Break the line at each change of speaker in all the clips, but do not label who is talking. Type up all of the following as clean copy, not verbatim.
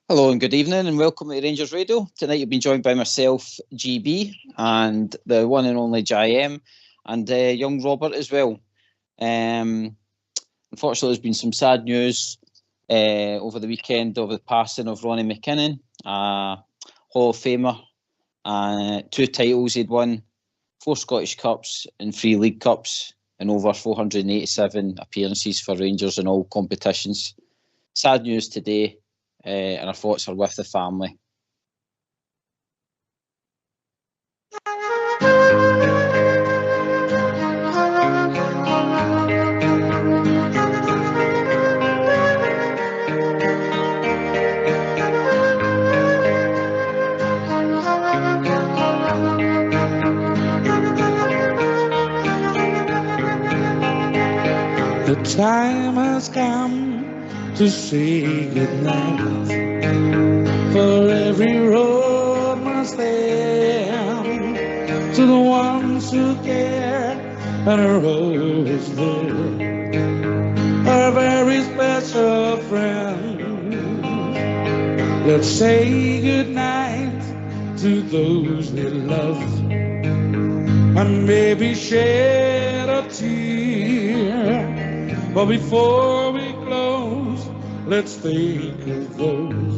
Hello and good evening and welcome to Rangers Radio. Tonight you've been joined by myself, GB, and the one and only JM, and young Robert as well. Unfortunately, there's been some sad news over the weekend of the passing of Ronnie McKinnon, Hall of Famer. 2 titles he'd won, 4 Scottish Cups and 3 League Cups, and over 487 appearances for Rangers in all competitions. Sad news today. And our thoughts are with the family.
The time has come to say goodnight. For every road must end to the ones who care and are always there. A very special friend. Let's say goodnight to those we love and maybe shed a tear. But before we close, let's think of those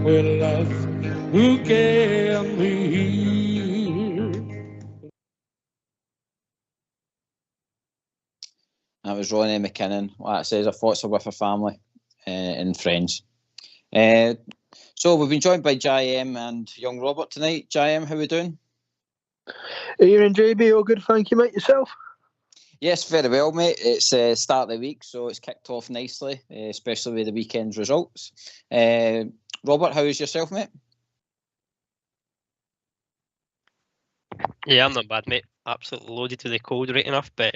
where love will get me.
That was Ronnie McKinnon. Like I says, our thoughts are with our family and friends. So we've been joined by JM and young Robert tonight. JM, how are we doing?
Ian, JB, all good, thank you, mate. Yourself?
Yes, very well, mate. It's start of the week, so it's kicked off nicely, especially with the weekend's results. Robert, how is yourself, mate?
Yeah, I'm not bad, mate. Absolutely loaded to the cold right enough, but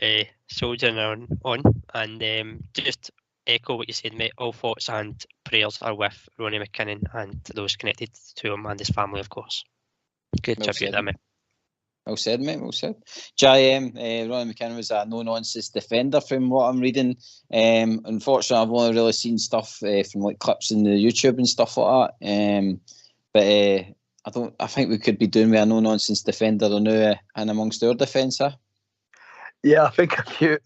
soldiering on. And just echo what you said, mate. All thoughts and prayers are with Ronnie McKinnon and those connected to him and his family, of course. Good
Well
tribute
said.
there, mate.
Well said, mate. Well said. JM, Ronnie McKinnon was a no-nonsense defender from what I'm reading. Unfortunately, I've only really seen stuff from like clips in the YouTube and stuff like that. But I think we could be doing with a no-nonsense defender or now and amongst our defence, huh?
Yeah, I think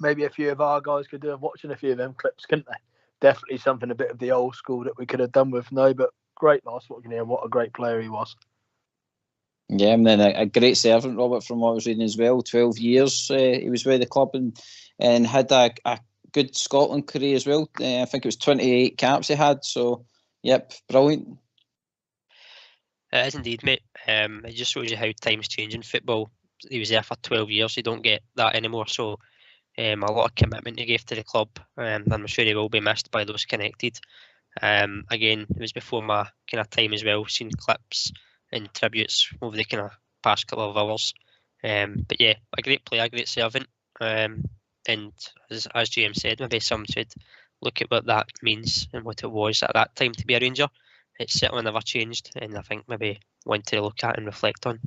maybe a few of our guys could do watching a few of them clips, couldn't they? Definitely something a bit of the old school that we could have done with. No, but great last watching him. What a great player he was.
Yeah, and then a great servant, Robert, from what I was reading as well. 12 years he was with the club and had a good Scotland career as well. I think it was 28 caps he had. So, yep, brilliant.
It is indeed, mate. It just shows you how times change in football. He was there for 12 years. You don't get that anymore. So, a lot of commitment he gave to the club. I'm sure he will be missed by those connected. Again, it was before my kind of time as well. Seen clips and tributes over the kind of past couple of hours. But yeah, a great player, a great servant. And as James said, maybe some should look at what that means and what it was at that time to be a Ranger. It's certainly never changed, and I think maybe one to look at and reflect on.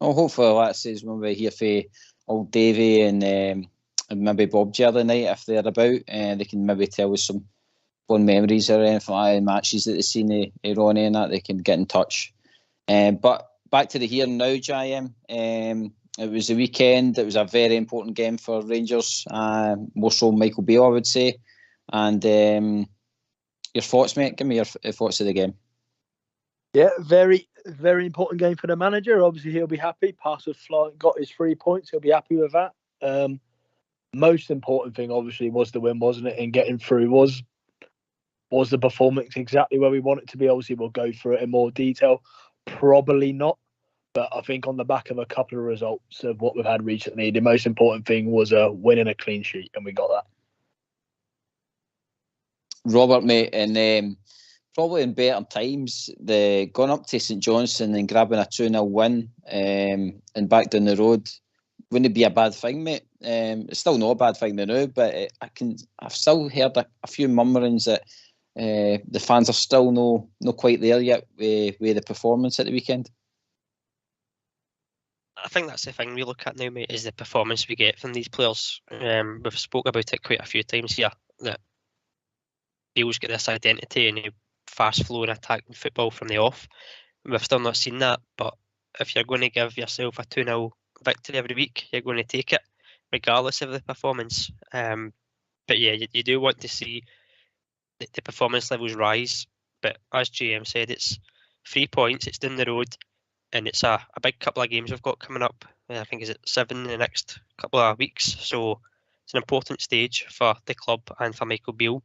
Well, hopefully, that says when we hear from old Davy and maybe Bob the other night, if they're about, they can maybe tell us some fun memories or anything like matches that they've seen of Ronnie and that, they can get in touch. But back to the here and now, JM. It was a weekend. It was a very important game for Rangers, more so Michael Beale, I would say. And your thoughts, mate? Give me your thoughts of the game.
Yeah, very, very important game for the manager. Obviously, he'll be happy. Pass was flying, got his 3 points. He'll be happy with that. Most important thing, obviously, was the win, wasn't it? And getting through was the performance exactly where we want it to be? Obviously, we'll go through it in more detail. Probably not. But I think on the back of a couple of results of what we've had recently, the most important thing was winning a clean sheet, and we got that.
Robert, mate, and probably in better times, going up to St Johnstone and grabbing a 2-0 win and back down the road wouldn't be a bad thing, mate. It's still not a bad thing now, but I've still heard a few murmurings that the fans are still no quite there yet with the performance at the weekend.
I think that's the thing we look at now, mate, is the performance we get from these players. We've spoke about it quite a few times here, that Beale's got this identity and he fast-flowing attacking football from the off. We've still not seen that, but if you're going to give yourself a 2-0 victory every week, you're going to take it, regardless of the performance. But yeah, you do want to see the performance levels rise. But as GM said, it's 3 points, it's down the road, and it's a big couple of games we've got coming up. I think is it 7 in the next couple of weeks. So it's an important stage for the club and for Michael Beale.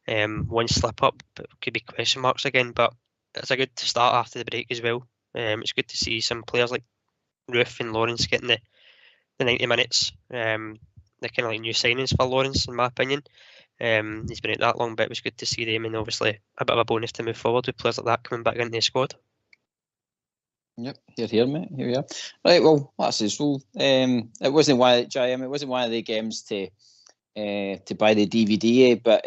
One slip up could be question marks again, but it's a good start after the break as well. It's good to see some players like Roofe and Lawrence getting the 90 minutes. They're kind of like new signings for Lawrence, in my opinion. He's been out that long, but it was good to see them, and obviously a bit of a bonus to move forward with players like that coming back into the squad.
Yep, here, mate. Here we are. Right, well, that's his rule. It wasn't one of the games to buy the DVD, but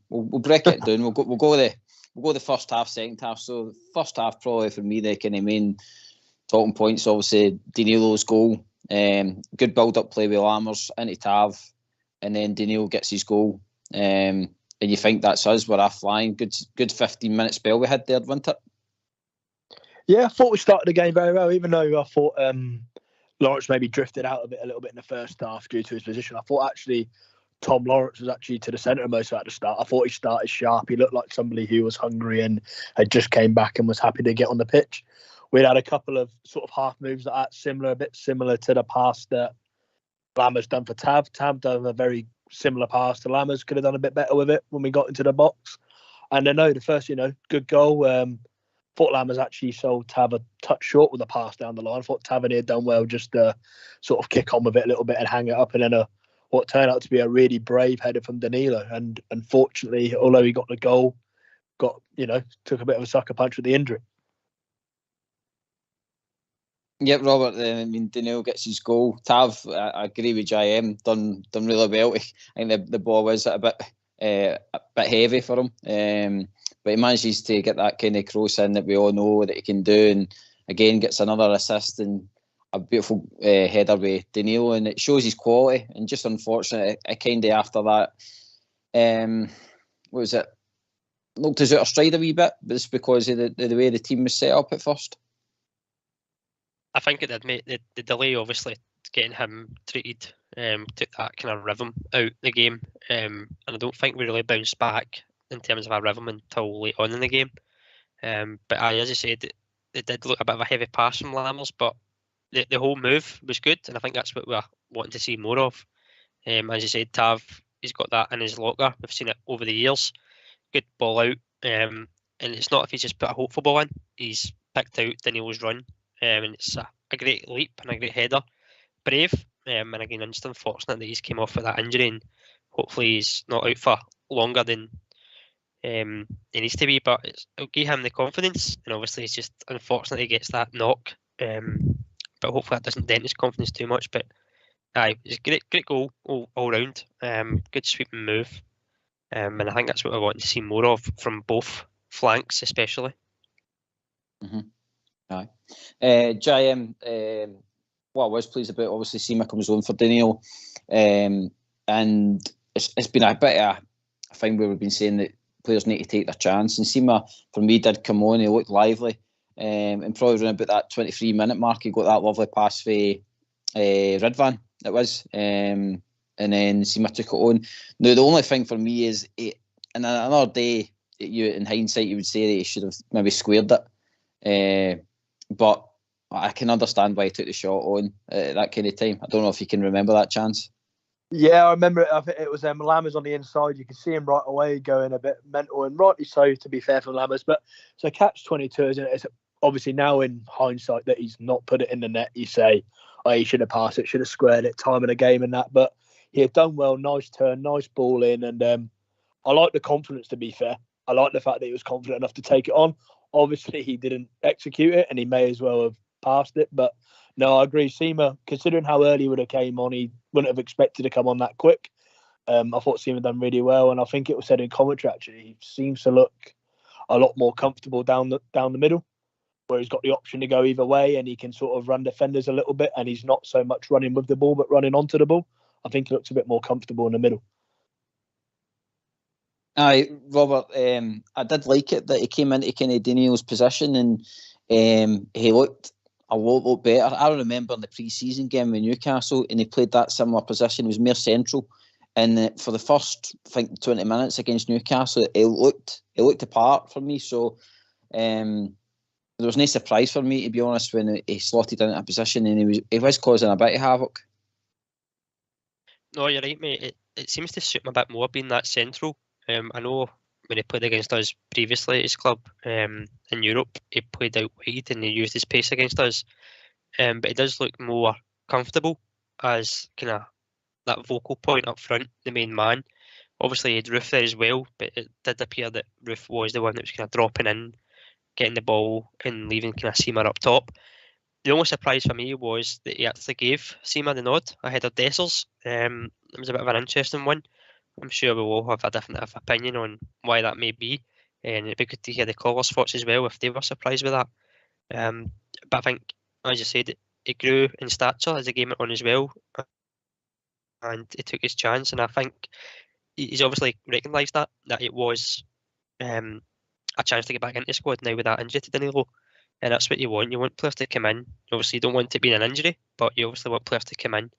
we'll break it down. We'll go the first half, second half. So first half, probably for me, the kind of main talking points, obviously Danilo's goal, good build-up play with Lammers into Tav, and then Danilo gets his goal. And you think that's us? We're off flying. Good 15-minute spell we had there, wasn't it?
Yeah, I thought we started the game very well, even though I thought Lawrence maybe drifted out of it a little bit in the first half due to his position. I thought actually Tom Lawrence was actually to the centre most at the start. I thought he started sharp. He looked like somebody who was hungry and had just came back and was happy to get on the pitch. We'd had a couple of sort of half moves like that, a bit similar to the pass that Lammers done for Tav. Tav done a very similar pass to Lammers. Could have done a bit better with it when we got into the box. And I know the first, good goal. Thought Lammers actually sold Tav a touch short with a pass down the line. I thought Tavernier had done well just to sort of kick on with it a little bit and hang it up. And then what turned out to be a really brave header from Danilo. And unfortunately, although he got the goal, took a bit of a sucker punch with the injury.
Yep, Robert. Danilo gets his goal. Tav, I agree with JM. Done really well. I think the ball was a bit heavy for him. But he manages to get that kind of cross in that we all know that he can do, and again gets another assist and a beautiful header with Danilo, and it shows his quality. And just unfortunate, I kind of after that, what was it? Looked us out of stride a wee bit, but it's because of the way the team was set up at first.
I think it did, mate. The delay, obviously, getting him treated, took that kind of rhythm out the game, and I don't think we really bounced back in terms of our rhythm until late on in the game. But as you said, it did look a bit of a heavy pass from Lammers, but the whole move was good, and I think that's what we're wanting to see more of. As you said, Tav, he's got that in his locker. We've seen it over the years. Good ball out, and it's not if he's just put a hopeful ball in. He's picked out Danilo's run, and it's a great leap and a great header. Brave, and again, I'm just unfortunate that he's came off with that injury, and hopefully he's not out for longer than he needs to be, but it'll give him the confidence, and obviously it's just unfortunate he gets that knock, but hopefully that doesn't dent his confidence too much. But it's a great goal all round, good sweeping move, and I think that's what I want to see more of from both flanks especially.
JM, what I was pleased about, obviously Sima comes on for Danilo, and it's been a bit of a thing where we've been saying that players need to take their chance, and Sima for me did come on. He looked lively, and probably around about that 23-minute mark he got that lovely pass for Ridvan, it was, and then Sima took it on. Now the only thing for me is in another day, in hindsight you would say that he should have maybe squared it, but I can understand why he took the shot on at that kind of time. I don't know if you can remember that chance.
Yeah, I remember it. I think it was Lammers on the inside. You could see him right away going a bit mental, and rightly so, to be fair, for Lammers. But so catch-22, isn't it? It's obviously now in hindsight that he's not put it in the net. You say, oh, he should have passed it, should have squared it, time of the game and that. But he had done well, nice turn, nice ball in. And I like the confidence, to be fair. I like the fact that he was confident enough to take it on. Obviously, he didn't execute it, and he may as well have passed it. But no, I agree. Sima, considering how early he would have came on, he wouldn't have expected to come on that quick. I thought Sima done really well, and I think it was said in commentary actually, he seems to look a lot more comfortable down the middle, where he's got the option to go either way, and he can sort of run defenders a little bit, and he's not so much running with the ball but running onto the ball. I think he looks a bit more comfortable in the middle.
Aye, Robert, I did like it that he came into kind of Daniel's position and he looked a lot better. I remember in the pre-season game with Newcastle and he played that similar position. He was more central. And for the first, I think, 20 minutes against Newcastle, he looked apart for me. So there was no surprise for me, to be honest, when he slotted into a position and he was causing a bit of havoc.
No, you're right, mate. It seems to suit him a bit more being that central. I know when he played against us previously at his club in Europe, he played out wide and he used his pace against us. But he does look more comfortable as kind of that vocal point up front, the main man. Obviously, he had Roof there as well, but it did appear that Roof was the one that was kind of dropping in, getting the ball and leaving kind of Seymour up top. The only surprise for me was that he actually gave Seymour the nod ahead of Dessers. It was a bit of an interesting one. I'm sure we will have a different opinion on why that may be, and it'd be good to hear the callers' thoughts as well if they were surprised with that. But I think, as you said, it grew in stature as the game went on as well, and he took his chance. And I think he's obviously recognised that it was a chance to get back into the squad now with that injury to Danilo. And that's what you want. You want players to come in. Obviously, you don't want it to be an injury, but you obviously want players to come in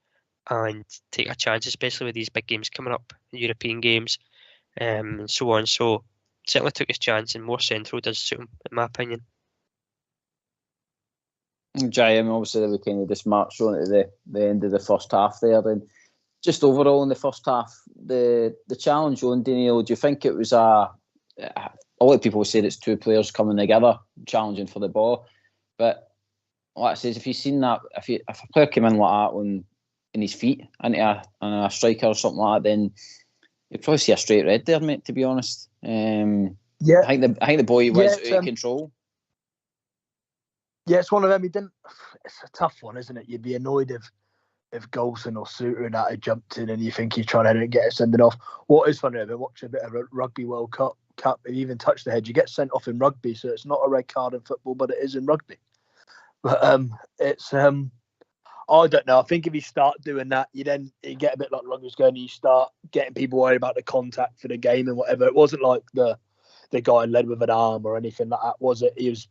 and take a chance, especially with these big games coming up, European games, and so on. So certainly took his chance, and more central does suit him, in my opinion.
JM, obviously, we kind of just marched on to the end of the first half there. And just overall in the first half, the challenge on Danilo, do you think it was a lot of people say it's two players coming together, challenging for the ball. But like I says, if you've seen that, if a player came in like that on his feet into a striker or something like that, then you'd probably see a straight red there, mate, to be honest.
Yeah.
I think the boy was out of control.
Yeah, it's one of them. It's a tough one, isn't it? You'd be annoyed if Golson or Suter and that had jumped in and you think he's trying to get it sending off. What is funny, I've been watching a bit of a Rugby World Cup, if you even touch the head, you get sent off in rugby, so it's not a red card in football, but it is in rugby. But it's I don't know. I think if you start doing that, you get a bit like rugby's going. You start getting people worried about the contact for the game and whatever. It wasn't like the guy led with an arm or anything like that, was it? He was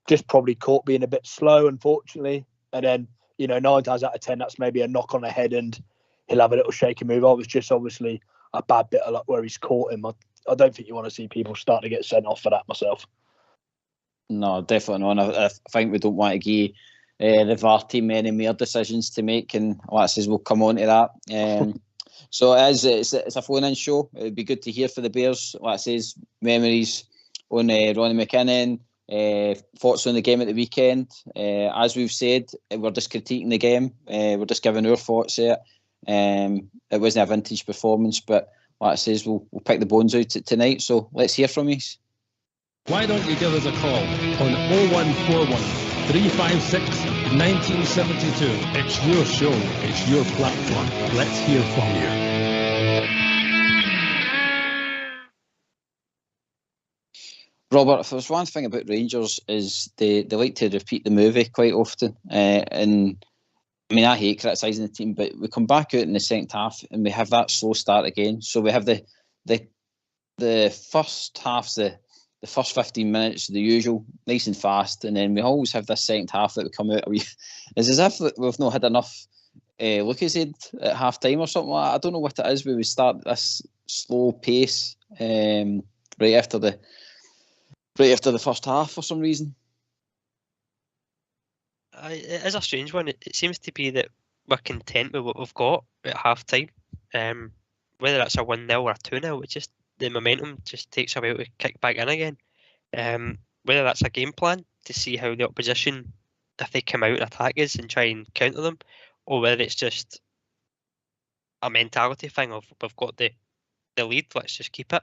just probably caught being a bit slow, unfortunately. And then 9 times out of 10, that's maybe a knock on the head and he'll have a little shaky move. I was just obviously a bad bit of luck where he's caught him. I don't think you want to see people start to get sent off for that myself. No,
definitely not. I think we don't want to give the VAR team any more decisions to make, and like I says, we'll come on to that. So it's a phone-in show. It'd be good to hear for the Bears. Like I says, memories on Ronnie McKinnon, thoughts on the game at the weekend. As we've said, we're just critiquing the game. We're just giving our thoughts there. It wasn't a vintage performance, but like I says, we'll pick the bones out tonight. So let's hear from you.
Why don't you give us a call on 0141 356 1972. It's your show. It's your platform. Let's hear from you.
Robert, if there's one thing about Rangers is they like to repeat the movie quite often. And I mean, I hate criticising the team, but we come back out in the second half and we have that slow start again. So we have the first half, the first 15 minutes, the usual, nice and fast, and then we always have this second half that we come out. It's as if we've not had enough Lucozade at half time or something like that. I don't know what it is. We would start this slow pace right after the first half for some reason.
It is a strange one. It seems to be that we're content with what we've got at half time. Whether that's a 1-0 or a 2-0, it's just the momentum just takes a while to kick back in again. Whether that's a game plan to see how the opposition, if they come out and attack us and try and counter them, or whether it's just a mentality thing of we've got the lead, let's just keep it.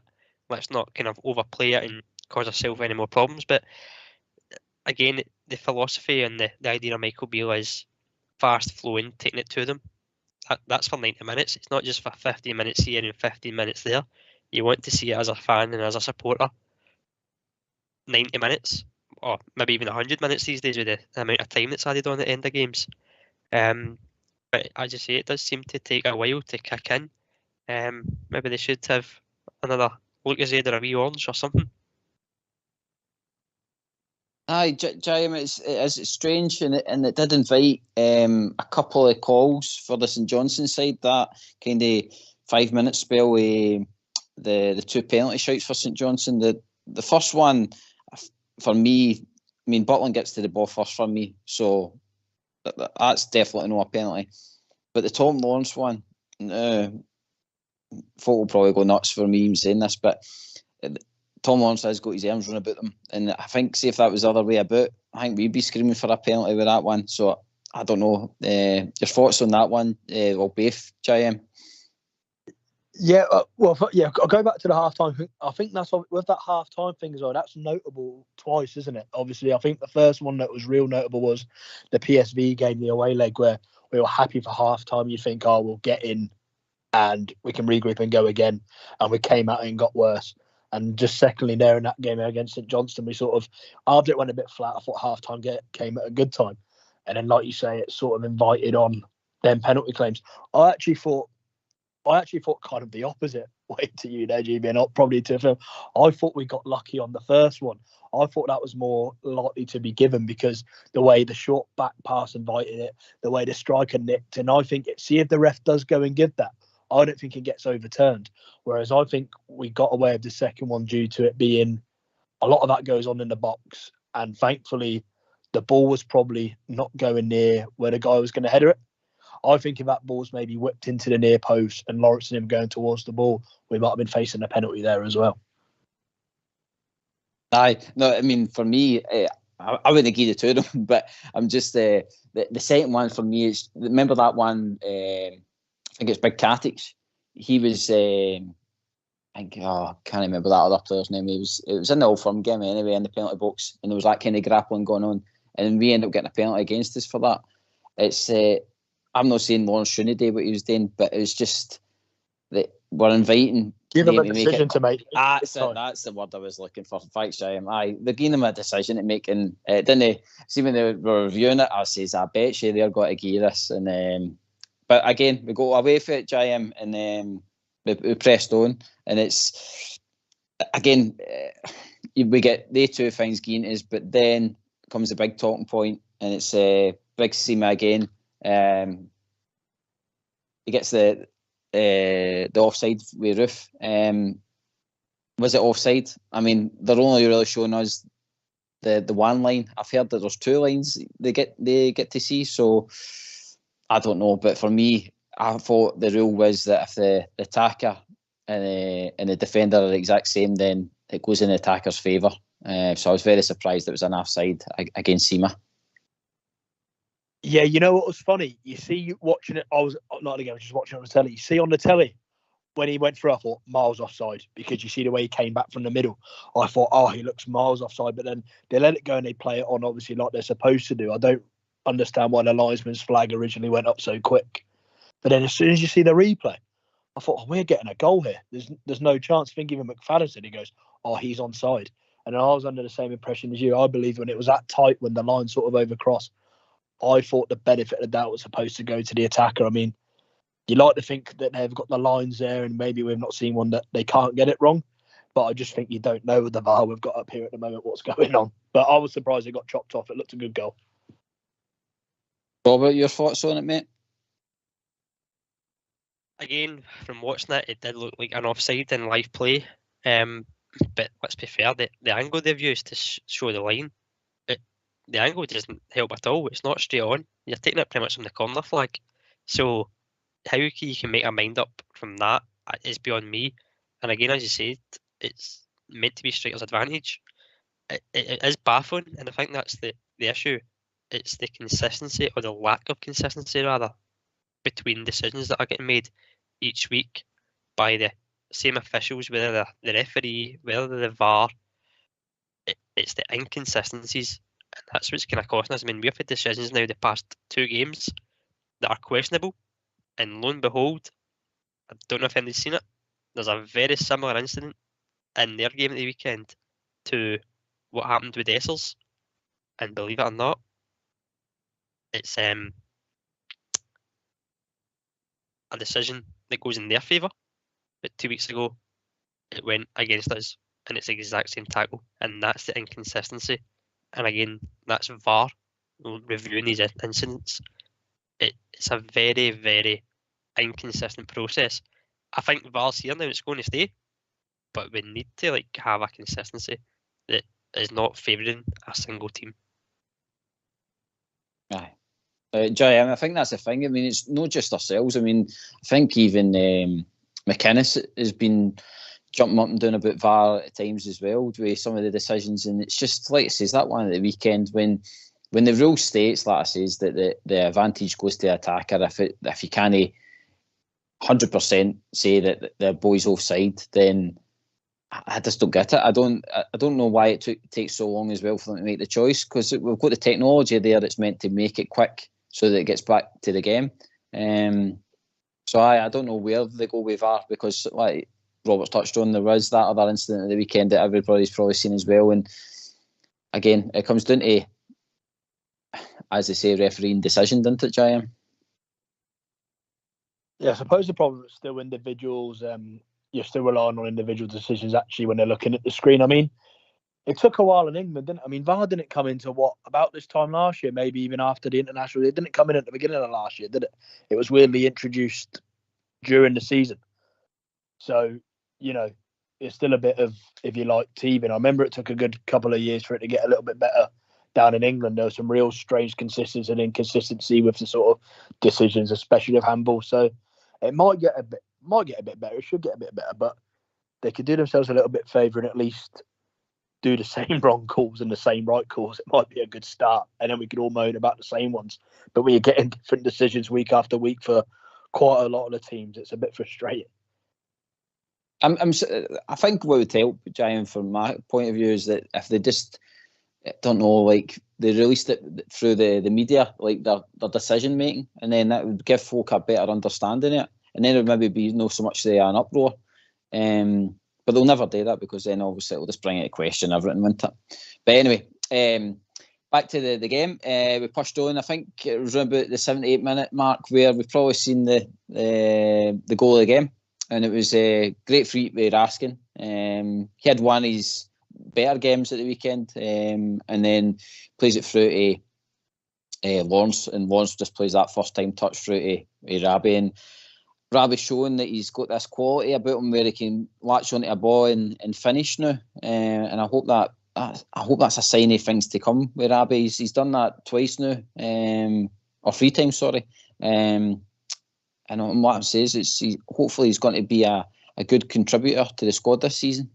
Let's not kind of overplay it and cause ourselves any more problems. But again, the philosophy and the idea of Michael Beale is fast flowing, taking it to them. That's for 90 minutes. It's not just for 15 minutes here and 15 minutes there. You want to see it as a fan and as a supporter. 90 minutes, or maybe even 100 minutes these days with the amount of time that's added on at the end of games. But as you say, it does seem to take a while to kick in. Maybe they should have another Lucasade or a wee orange or something.
Aye, Jim, it's strange, and it did invite a couple of calls for the St Johnstone side. That kind of 5 minute spell with the two penalty shouts for St Johnstone. The first one for me, I mean, Butland gets to the ball first for me, so that's definitely not a penalty. But the Tom Lawrence one, folk will probably go nuts for me even saying this, but Tom Lawrence has got his arms run about them, and I think, see if that was the other way about, I think we'd be screaming for a penalty with that one. So I don't know. Your thoughts on that one? Well, both, JM.
Yeah, I'll go back to the halftime thing. I think that's with that halftime thing as well. That's notable twice, isn't it? Obviously, I think the first one that was real notable was the PSV game, the away leg, where we were happy for halftime. You think, oh, we'll get in and we can regroup and go again, and we came out and got worse. And just secondly, there in that game against St Johnstone, we sort of, after it went a bit flat, I thought halftime came at a good time, and then, like you say, it sort of invited on them penalty claims. I actually thought kind of the opposite way to you there, GB, and not probably to Phil. I thought we got lucky on the first one. I thought that was more likely to be given because the way the short back pass invited it, the way the striker nicked, and I think, see if the ref does go and give that, I don't think it gets overturned. Whereas I think we got away with the second one due to it being a lot of that goes on in the box. And thankfully, the ball was probably not going near where the guy was going to header it. I think if that ball's maybe whipped into the near post and Lawrence and him going towards the ball, we might have been facing a penalty there as well.
Aye, no, I mean, for me, I wouldn't give the two of them, but I'm just the second one for me is, remember that one? I think it's Big Catix. He was, I can't remember that other player's name. It was in the Old Firm game anyway, in the penalty box, and there was that kind of grappling going on, and we ended up getting a penalty against us for that. It's I'm not saying Lawrence shouldn't do what he was doing, but it was just that we're inviting.
Give him a decision to make.
That's the word I was looking for. Thanks, Jim. Aye, they're giving him a decision to make, and didn't they? See, when they were reviewing it, I says, I bet you they're going to give this. And but again, we go away for it, Jim, and we pressed on, and it's again we get the two things given us, but then comes the big talking point, and it's Big Sima again. He gets the offside with Roof. Was it offside? I mean, they're only really showing us the one line. I've heard that there's two lines they get to see, so I don't know. But for me, I thought the rule was that if the attacker and the defender are the exact same, then it goes in the attacker's favour. So I was very surprised it was an offside against Sima.
Yeah, you know what was funny? You see, watching it, I was not again, just watching it on the telly. You see on the telly when he went through, I thought miles offside because you see the way he came back from the middle. I thought, oh, he looks miles offside, but then they let it go and they play it on, obviously, like they're supposed to do. I don't understand why the linesman's flag originally went up so quick. But then as soon as you see the replay, I thought, oh, we're getting a goal here. There's no chance. I think even McFadden said, he goes, oh, he's onside. And I was under the same impression as you. I believe when it was that tight, when the line sort of overcrossed, I thought the benefit of the doubt was supposed to go to the attacker. I mean, you like to think that they've got the lines there and maybe we've not seen one that they can't get it wrong. But I just think you don't know with the VAR we've got up here at the moment what's going on. But I was surprised it got chopped off. It looked a good goal.
Robert, your thoughts on it, mate?
Again, from watching it did look like an offside in live play. But let's be fair, the angle they've used to show the line, the angle doesn't help at all. It's not straight on. You're taking it pretty much from the corner flag. So how you can make a mind up from that is beyond me. And again, as you said, it's meant to be striker's advantage. It is baffling, and I think that's the issue. It's the consistency, or the lack of consistency rather, between decisions that are getting made each week by the same officials, whether the referee, whether the VAR. It's the inconsistencies, and that's what's kind of costing us. I mean, we've had decisions now the past 2 games that are questionable, and lo and behold, I don't know if anybody's seen it, there's a very similar incident in their game at the weekend to what happened with Essers, and believe it or not, it's a decision that goes in their favour. But 2 weeks ago, it went against us, and it's the exact same tackle, and that's the inconsistency. And again, that's VAR reviewing these incidents. It's a very, very inconsistent process. I think VAR's here now; it's going to stay, but we need to have a consistency that is not favouring a single team.
Aye. Jay, I think that's the thing. I mean, it's not just ourselves. I mean, I think even McInnes has been jumping up and down about VAR at times as well with some of the decisions, and it's just like it says that one at the weekend when the rule states, like I says, that the advantage goes to the attacker. If you can't 100% say that the boy's offside, then I just don't get it. I don't know why it takes so long as well for them to make the choice, because we've got the technology there that's meant to make it quick so that it gets back to the game. So I don't know where they go with VAR, because like Robert's touched on, there was that other incident at the weekend that everybody's probably seen as well. And again, it comes down to, as they say, refereeing decision, doesn't it, Jayam?
Yeah, I suppose the problem is still individuals. You're still relying on individual decisions actually when they're looking at the screen. I mean, it took a while in England, didn't it? I mean, VAR didn't come into about this time last year, maybe even after the international. It didn't come in at the beginning of last year, did it? It was weirdly introduced during the season. So, it's still a bit of, if you like, teething. I remember it took a good couple of years for it to get a little bit better down in England. There was some real strange consistency and inconsistency with the sort of decisions, especially of handball. So it might get a bit better. It should get a bit better, but they could do themselves a little bit favour and at least do the same wrong calls and the same right calls. It might be a good start, and then we could all moan about the same ones. But when you're getting different decisions week after week for quite a lot of the teams, it's a bit frustrating.
I think what would help, Giant, from my point of view, is that if they just, don't know, they released it through the media, their decision making, and then that would give folk a better understanding of it, and then it would maybe be not so much an uproar. But they'll never do that, because then obviously it'll just bring into question everything, won't it? But anyway, back to the game. We pushed on. I think it was around about the 78-minute mark where we've probably seen the goal of the game. And it was a great free by Raskin. He had one of his better games at the weekend, and then plays it through to Lawrence, and Lawrence just plays that first time touch through to Rabi. And Rabi's showing that he's got this quality about him where he can latch onto a ball and finish now. And I hope that's a sign of things to come with Rabi. He's done that twice now, or 3 times, sorry. And what I'm saying is, hopefully he's going to be a good contributor to the squad this season.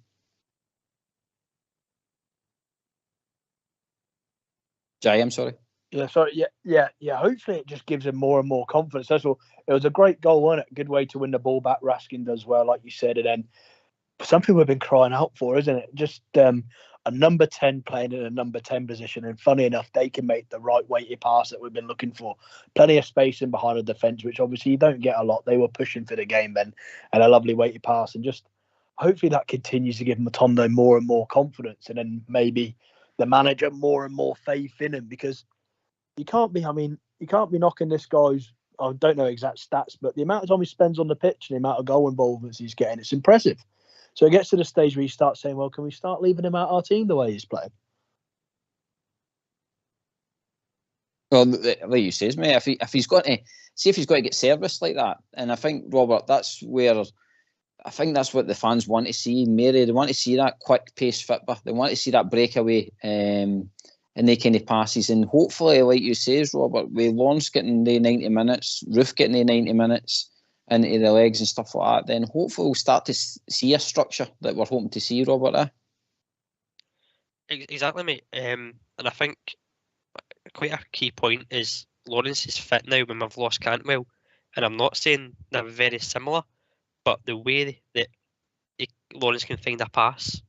Jay, I'm sorry.
Yeah, sorry. Yeah. Hopefully it just gives him more and more confidence. That's all. It was a great goal, wasn't it? Good way to win the ball back. Raskin does well, like you said. And then something we've been crying out for, isn't it? Just a number 10 playing in a number 10 position. And funny enough, they can make the right weighted pass that we've been looking for. Plenty of space in behind the defence, which obviously you don't get a lot. They were pushing for the game then, and a lovely weighted pass. And just hopefully that continues to give Matondo more and more confidence, and then maybe the manager more and more faith in him, because you can't be knocking this guy's, I don't know exact stats, but the amount of time he spends on the pitch and the amount of goal involvements he's getting, it's impressive. So it gets to the stage where you start saying, well, can we start leaving him out our team the way he's playing?
Well, like you says, mate, if he's got to get service like that, and I think, Robert, that's what the fans want to see. Mary, they want to see that quick pace football. They want to see that breakaway and they kind of passes. And hopefully, like you says, Robert, with Lawrence getting the 90 minutes, Roof getting the 90 minutes into the legs and stuff like that, then hopefully we'll start to see a structure that we're hoping to see, Robert.
Exactly, mate. And I think quite a key point is Lawrence is fit now when we've lost Cantwell. And I'm not saying they're very similar, but the way that Lawrence can find a pass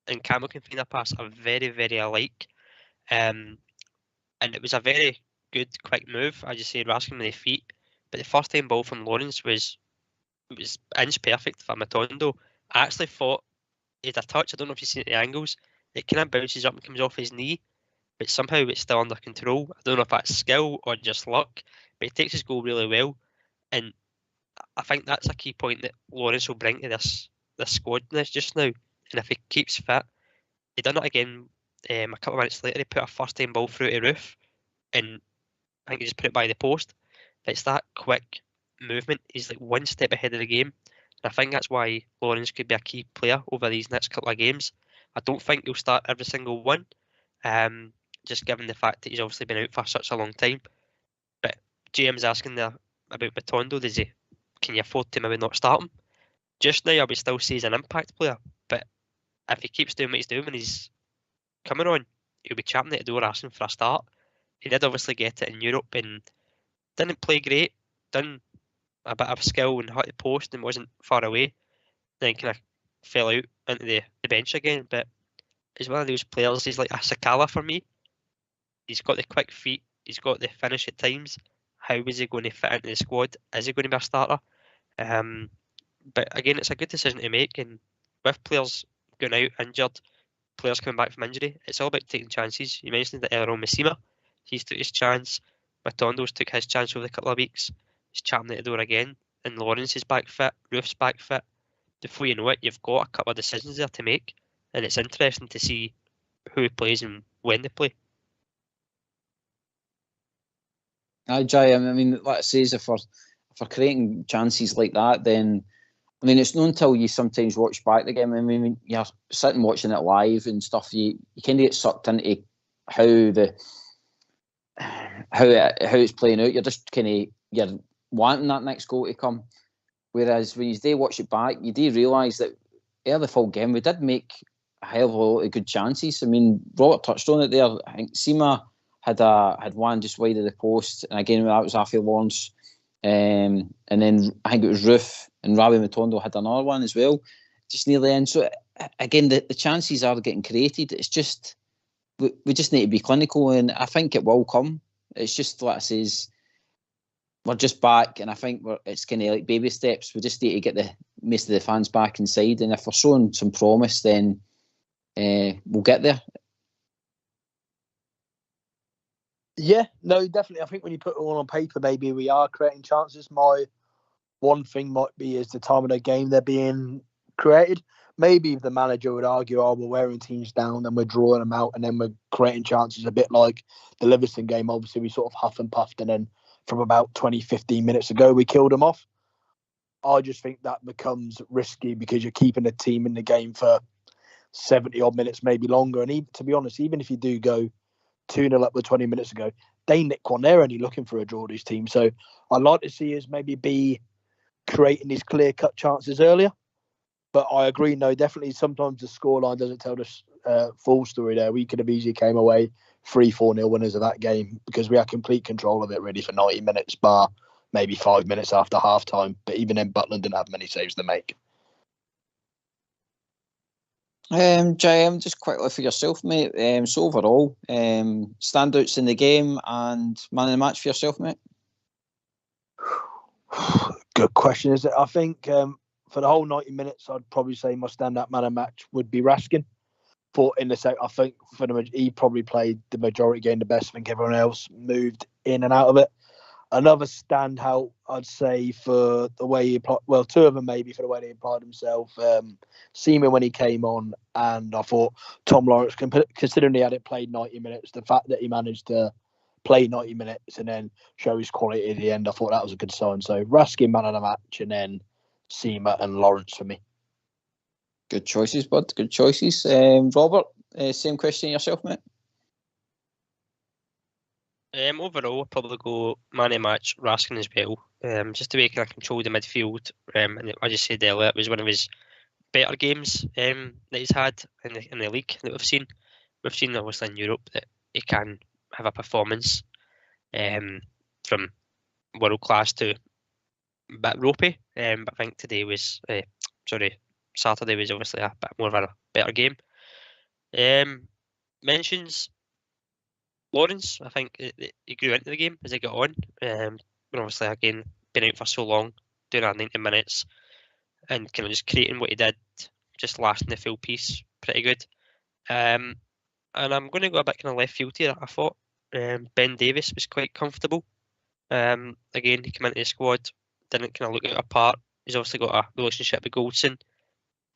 and Cantwell can find a pass are very, very alike. And it was a very good, quick move, as you say, Raskin with the feet. But the first time ball from Lawrence was inch perfect for Matondo. I actually thought he had a touch. I don't know if you've seen the angles. It kind of bounces up and comes off his knee, but somehow it's still under control. I don't know if that's skill or just luck, but he takes his goal really well. And I think that's a key point that Lawrence will bring to this the squad just now, and if he keeps fit, he done it again. A couple of minutes later, he put a first-time ball through to Roof, and I think he just put it by the post. But it's that quick movement. He's like one step ahead of the game. And I think that's why Lawrence could be a key player over these next couple of games. I don't think he'll start every single one, just given the fact that he's obviously been out for such a long time. But GM's asking there about Matondo. Can you afford to maybe not start him? Just now, I would still see he's an impact player. But if he keeps doing what he's doing when he's coming on, he'll be champing at the door asking for a start. He did obviously get it in Europe and didn't play great. Done a bit of skill and hit the post and wasn't far away. Then kind of fell out into the bench again. But he's one of those players. He's like a Sakala for me. He's got the quick feet. He's got the finish at times. How is he going to fit into the squad? Is he going to be a starter? But again, it's a good decision to make. And with players going out injured, players coming back from injury, it's all about taking chances. You mentioned that earlier on, Missima. He's took his chance. Matondo's took his chance over the couple of weeks. He's champing at the door again. And Lawrence is back fit. Roof's back fit. Before you know it, you've got a couple of decisions there to make. And it's interesting to see who plays and when they play.
Jay, I mean, like I say, if we're creating chances like that, then I mean, it's not until you sometimes watch back the game. I mean, when you're sitting watching it live and stuff, you kind of get sucked into how it's playing out. You're just you're wanting that next goal to come. Whereas when you do watch it back, you do realise that early the full game we did make a hell of a lot of good chances. I mean, Robert touched on it there. I think Sima had one just wide of the post, and again that was Afi Lawrence. And then I think it was Roof and Rabi Matondo had another one as well, just near the end. So again, the chances are getting created. It's just we just need to be clinical, and I think it will come. It's just like I says, we're just back, and I think it's kind of like baby steps. We just need to get the most of the fans back inside, and if we're showing some promise, then we'll get there.
Yeah, no, definitely. I think when you put it all on paper, maybe we are creating chances. My one thing might be is the time of the game they're being created. Maybe the manager would argue, we're wearing teams down, then we're drawing them out, and then we're creating chances a bit like the Livingston game. Obviously, we sort of huff and puffed, and then from about 20, 15 minutes ago, we killed them off. I just think that becomes risky because you're keeping the team in the game for 70-odd minutes, maybe longer. And even, to be honest, even if you do go 2-0 up with 20 minutes ago, they nick one. They're only looking for a draw, this team. So I'd like to see us maybe be creating these clear-cut chances earlier. But I agree, no, definitely sometimes the scoreline doesn't tell the full story there. We could have easily came away 3-4-0 winners of that game because we had complete control of it really for 90 minutes, bar maybe 5 minutes after half-time. But even then, Butland didn't have many saves to make.
Jay, just quickly for yourself, mate. So overall, standouts in the game and man of the match for yourself, mate?
Good question, is it? I think for the whole 90 minutes, I'd probably say my standout man of the match would be Raskin. But in the second, I think he probably played the majority game the best. I think everyone else moved in and out of it. Another standout, I'd say, for the way he applied, well, two of them maybe for the way he applied himself. Seaman when he came on, and I thought Tom Lawrence, considering he hadn't played 90 minutes, the fact that he managed to play 90 minutes and then show his quality at the end, I thought that was a good sign. So Raskin, man of the match, and then Seaman and Lawrence for me.
Good choices, bud. Good choices. Robert, same question yourself, mate?
Overall, I'll probably go man of the match, Raskin as well. Just the way he kind of controlled the midfield. And I just said earlier, it was one of his better games that he's had in the league that we've seen. We've seen obviously in Europe that he can have a performance from world class to a bit ropey. But I think Saturday was obviously a bit more of a better game. Mentions Lawrence, I think he grew into the game as he got on. But obviously, again, been out for so long, doing our 90 minutes, and kind of just creating what he did, just lasting the full piece, pretty good. And I'm going to go a bit kind of left field here. I thought Ben Davies was quite comfortable. Again, he came into the squad, didn't kind of look out apart. He's obviously got a relationship with Goldson.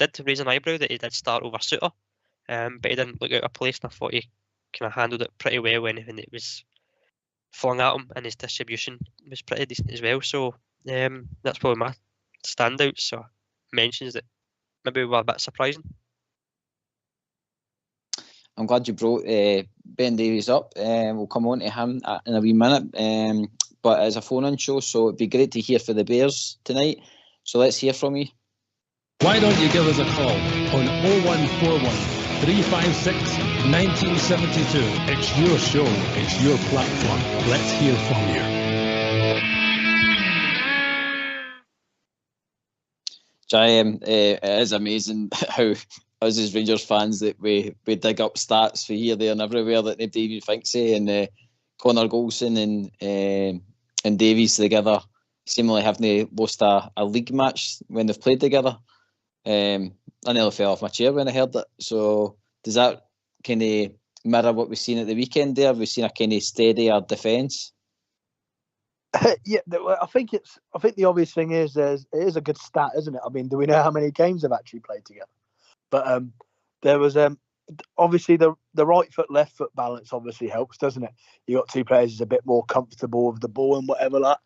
did raise an eyebrow that he did start over Suter, but he didn't look out of place, and I thought he kind of handled it pretty well when it was flung at him, and his distribution was pretty decent as well. So that's probably my standout. So mentions that maybe were a bit surprising.
I'm glad you brought Ben Davies up. We'll come on to him in a wee minute. But it's a phone-in show, so it'd be great to hear for the Bears tonight. So let's hear from you.
Why don't you give us a call on 0141 356 1972. It's your show, it's your platform. Let's hear from you.
Jai, it is amazing how us as Rangers fans that we dig up stats for here, there and everywhere that nobody even thinks of, and Connor Goldson and Davies together seemingly haven't lost a league match when they've played together. I nearly fell off my chair when I heard that. So does that kind of mirror what we've seen at the weekend there? We've seen a kind of steadier defence.
Yeah, I think the obvious thing is it is a good stat, isn't it? I mean, do we know how many games they've actually played together? But there was obviously the right foot left foot balance obviously helps, doesn't it? You got two players who's a bit more comfortable with the ball and whatever like.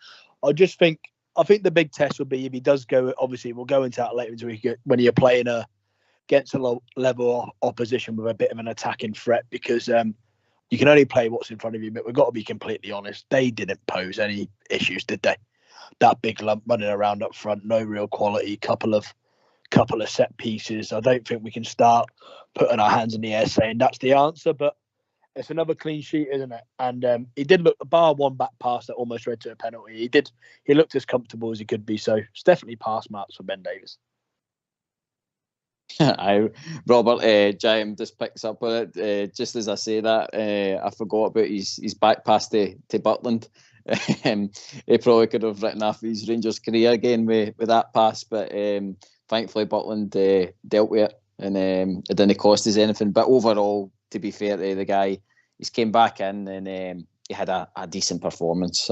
I think the big test will be if he does go. Obviously, we'll go into that later in the week when you're playing against a low level opposition with a bit of an attacking threat, because you can only play what's in front of you. But we've got to be completely honest. They didn't pose any issues, did they? That big lump running around up front, no real quality. Couple of set pieces. I don't think we can start putting our hands in the air saying that's the answer, but it's another clean sheet, isn't it? And he did look, bar one back pass that almost led to a penalty. He looked as comfortable as he could be. So it's definitely pass marks for Ben Davies.
Robert, Jaime just picks up on it. Just as I say that, I forgot about his back pass to Butland. He probably could have written off his Rangers career again with that pass, but thankfully Butland dealt with it, and it didn't cost us anything. But overall, to be fair to the guy, he's came back in and he had a decent performance.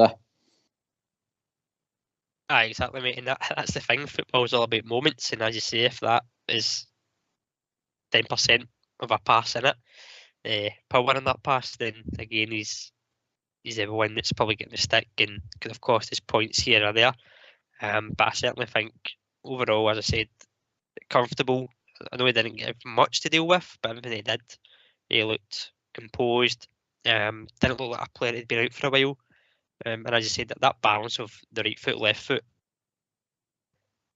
Aye, exactly, mate. And that's the thing. Football's all about moments, and as you say, if that is 10% of a pass in it, power in that pass, then again he's the one that's probably getting the stick and could have cost his points here or there. But I certainly think overall, as I said, comfortable. I know he didn't get much to deal with, but everything he did, he looked composed. Didn't look like a player that had been out for a while. And as you said, that balance of the right foot, left foot,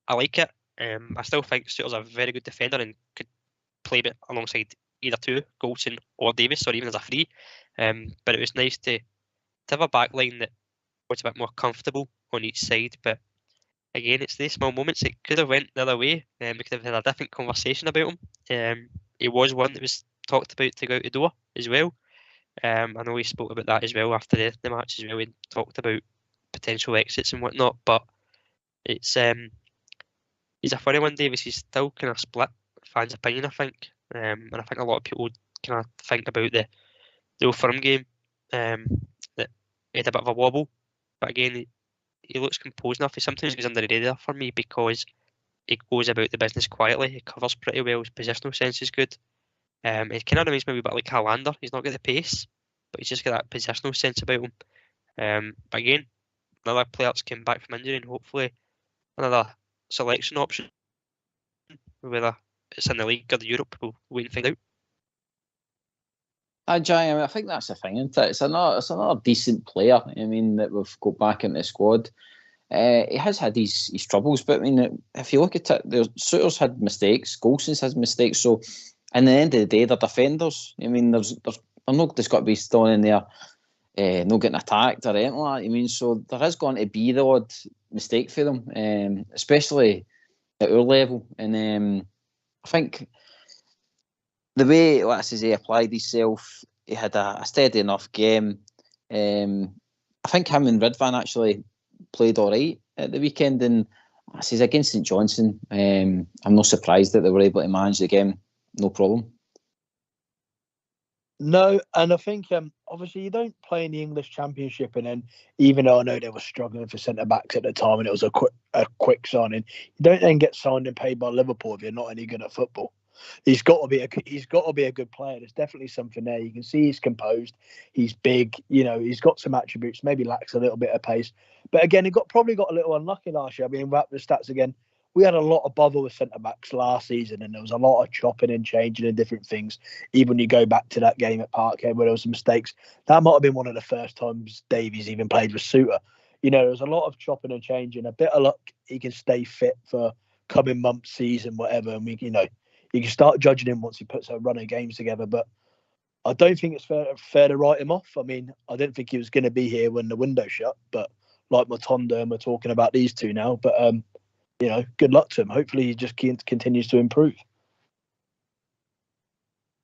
I like it. I still think Suter's a very good defender and could play it alongside either two, Goldson or Davis, or even as a free. But it was nice to have a back line that was a bit more comfortable on each side. But again, it's these small moments. It could have went the other way. We could have had a different conversation about him. He was one that was talked about to go out the door as well. I know we spoke about that as well after the match as well. We talked about potential exits and whatnot, but it's he's a funny one, Davis. He's still kind of split fans' opinion, I think, and I think a lot of people kind of think about the Old Firm game that he had a bit of a wobble, but again, he looks composed enough. He sometimes goes under the radar for me because he goes about the business quietly. He covers pretty well. His positional sense is good. He kind of reminds me a bit like Halander. He's not got the pace, but he's just got that positional sense about him. But again, another player that's came back from injury and hopefully another selection option. Whether it's in the league or the Europe, we'll wait and find out.
Jai, I think that's the thing, isn't it? It's another decent player. I mean, that we've got back in the squad. He has had his troubles, but I mean, if you look at it, Suter's had mistakes, Golson's had mistakes. So, in the end of the day, they're defenders. I mean, there's not just got to be still in there, not getting attacked or anything like that. I mean, so there is going to be the odd mistake for them, especially at our level. And I think the way, let's say, he applied himself, he had a steady enough game. I think him and Ridvan actually played all right at the weekend, and I says against St Johnstone, I'm not surprised that they were able to manage the game, no problem.
No, and I think obviously you don't play in the English Championship, and then even though I know they were struggling for centre backs at the time, and it was a quick signing, you don't then get signed and paid by Liverpool if you're not any good at football. He's got to be a good player. There's definitely something there. You can see he's composed. He's big. He's got some attributes. Maybe lacks a little bit of pace, but again, he probably got a little unlucky last year. I mean, wrap the stats again. We had a lot of bother with centre backs last season, and there was a lot of chopping and changing and different things. Even when you go back to that game at Parkhead where there was some mistakes, that might have been one of the first times Davies even played with Suter. There was a lot of chopping and changing. A bit of luck, he can stay fit for coming months, season, whatever. And you can start judging him once he puts a run of games together. But I don't think it's fair to write him off. I mean, I didn't think he was going to be here when the window shut. But like Matondo, and we're talking about these two now. But good luck to him. Hopefully, he just continues to improve.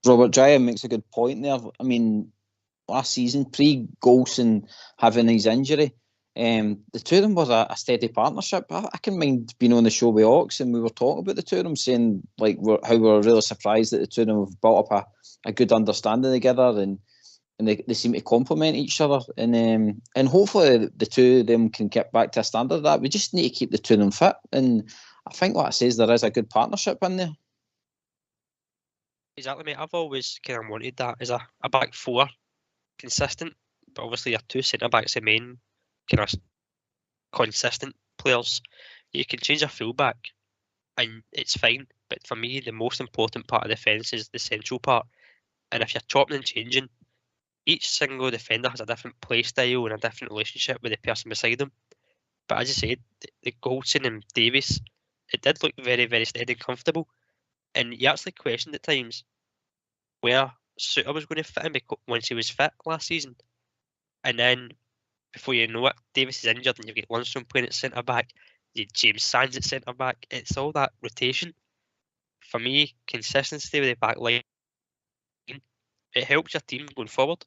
Robert Jaya makes a good point there. I mean, last season, pre-Golson having his injury, the two of them was a steady partnership. I can mind being on the show with Ox, and we were talking about the two of them, saying how we were really surprised that the two of them have built up a good understanding together, and they seem to complement each other. And hopefully the two of them can get back to a standard of that. We just need to keep the two of them fit. And I think what I say is there is a good partnership in there.
Exactly, mate. I've always kind of wanted that as a back four, consistent, but obviously your two centre backs, the main kind of consistent players. You can change a full back, and it's fine. But for me, the most important part of the defence is the central part. And if you're chopping and changing, each single defender has a different play style and a different relationship with the person beside them. But as you said, the Goldson and Davies, it did look very, very steady and comfortable. And you actually questioned at times where Suter was going to fit in once he was fit last season. And then, before you know it, Davies is injured and you've got Lundstrom playing at centre back. You James Sands at centre back. It's all that rotation. For me, consistency with the back line, it helps your team going forward.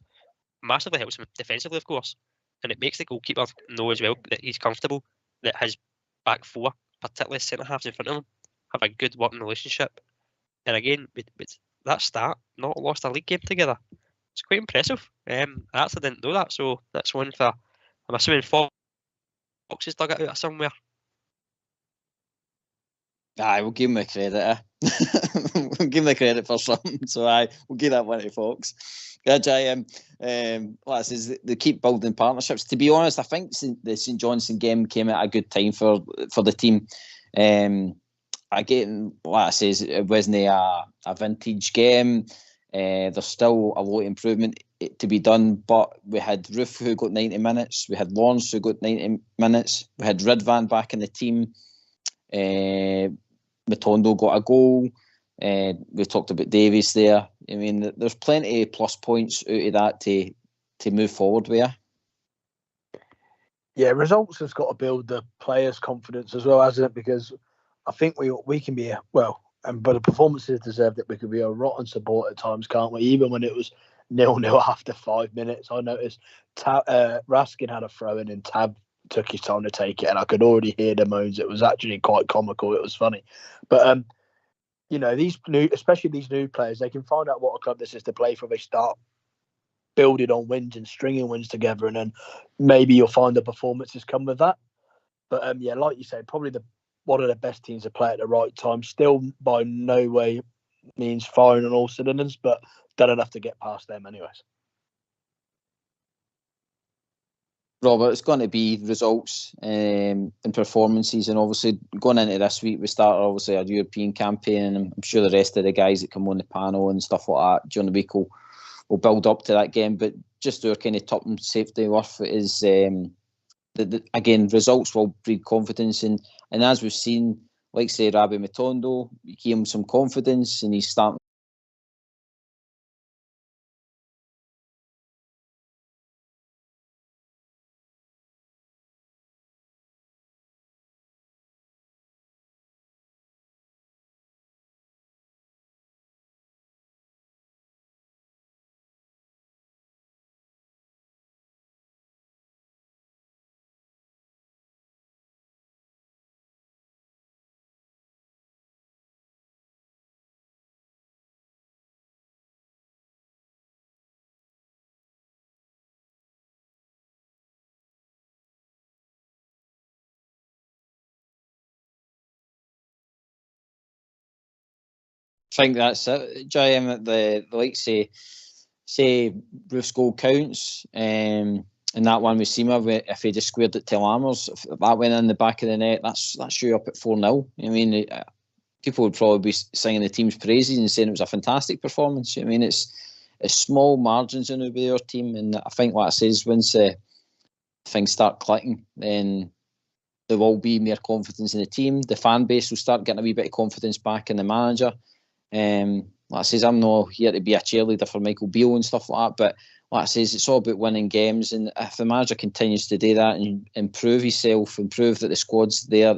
Massively helps him defensively, of course. And it makes the goalkeeper know as well that he's comfortable, that his back four, particularly centre halves in front of him, have a good working relationship. And again, with that start, not lost a league game together. It's quite impressive. I actually didn't know that, so that's one for, I'm assuming Fox has dug it out of somewhere.
Aye, we'll give him the credit. We'll give him the credit for something. So we'll give that one to Fox. Yeah, Jay, like I says, they keep building partnerships. To be honest, I think the St Johnstone game came at a good time for the team. Again, like I says, it wasn't a vintage game. There's still a lot of improvement to be done, but we had Roof who got 90 minutes. We had Lawrence who got 90 minutes. We had Ridvan back in the team. Matondo got a goal. We talked about Davies there. I mean, there's plenty of plus points out of that to move forward with.
Yeah, results has got to build the players' confidence as well, hasn't it? Because I think we can be but the performances deserve that we could be a rotten support at times, can't we? Even when it was 0-0 after 5 minutes, I noticed Raskin had a throw in and Tab took his time to take it, and I could already hear the moans. It was actually quite comical. It was funny, but especially these new players, they can find out what a club this is to play for. They start building on wins and stringing wins together, and then maybe you'll find the performances come with that. But like you say, probably one of the best teams to play at the right time. Still, by no way means firing on all cylinders, but done enough to get past them, anyways.
Robert, it's going to be results and performances, and obviously going into this week we start obviously a European campaign, and I'm sure the rest of the guys that come on the panel and stuff like that during the week will build up to that game. But just our kind of top and safety worth is again, results will breed confidence, and as we've seen, like say Rabbi Matondo, you give him some confidence and he's starting think that's it, JM. The like say Bruce goal counts, and that one with Seema, if he just squared it to Lammers, if that went in the back of the net, that's you up at 4-0. I mean, people would probably be singing the team's praises and saying it was a fantastic performance. I mean, it's small margins in our team, and I think what it says, once things start clicking, then there will be more confidence in the team. The fan base will start getting a wee bit of confidence back in the manager. Like I says, I'm not here to be a cheerleader for Michael Beale and stuff like that, but like I says, it's all about winning games, and if the manager continues to do that and improve himself, improve that the squad's there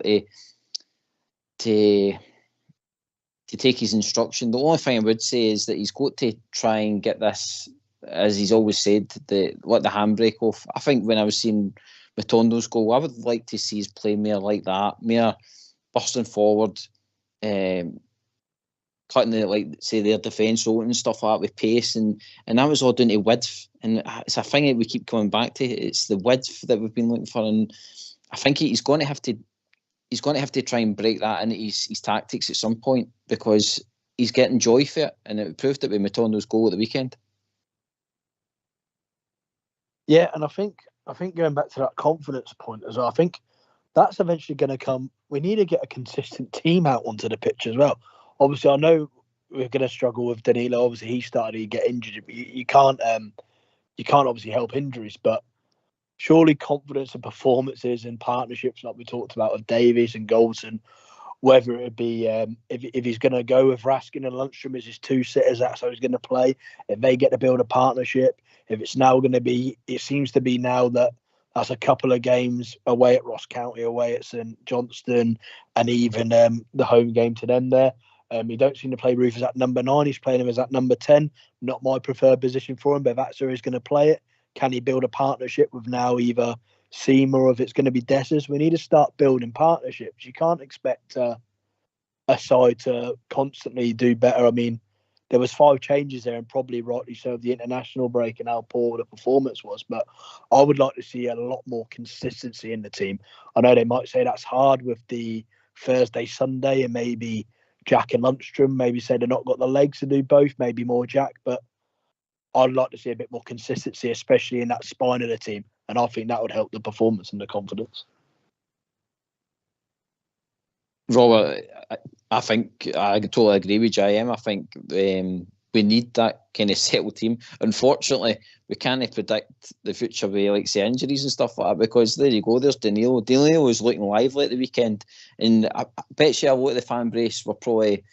to take his instruction. The only thing I would say is that he's got to try and get this, as he's always said, let the handbrake off. I think when I was seeing Matondo's goal, I would like to see his play more like that, more busting forward, cutting their defence out and stuff like that with pace, and that was all down to width. And it's a thing that we keep coming back to. It's the width that we've been looking for, and I think he's going to have to try and break that into his tactics at some point, because he's getting joy for it, and it proved it with Matondo's goal at the weekend.
Yeah, and I think going back to that confidence point as well, I think that's eventually going to come. We need to get a consistent team out onto the pitch as well. Obviously, I know we're going to struggle with Danilo. Obviously, he started to get injured. You can't obviously help injuries, but surely confidence and performances and partnerships, like we talked about with Davies and Goldson, whether it be if he's going to go with Raskin and Lundstram as his two sitters, that's how he's going to play. If they get to build a partnership, if it's now going to be, it seems to be now that that's a couple of games away at Ross County, away at St Johnstone, and even the home game to them there. You don't seem to play Rufus at number 9. He's playing him as at number 10. Not my preferred position for him, but that's where he's going to play it. Can he build a partnership with now either Seema or if it's going to be Dessers? We need to start building partnerships. You can't expect a side to constantly do better. I mean, there was 5 changes there, and probably rightly so, the international break and how poor the performance was. But I would like to see a lot more consistency in the team. I know they might say that's hard with the Thursday, Sunday, and maybe Jack and Lundstram, maybe say they've not got the legs to do both, maybe more Jack, but I'd like to see a bit more consistency, especially in that spine of the team, and I think that would help the performance and the confidence.
Robert, I think I totally agree with JM. I think we need that kind of settled team. Unfortunately, we can't predict the future with like say injuries and stuff like that, because there you go, there's Danilo. Danilo was looking lively at the weekend, and I bet you a lot of the fan base were probably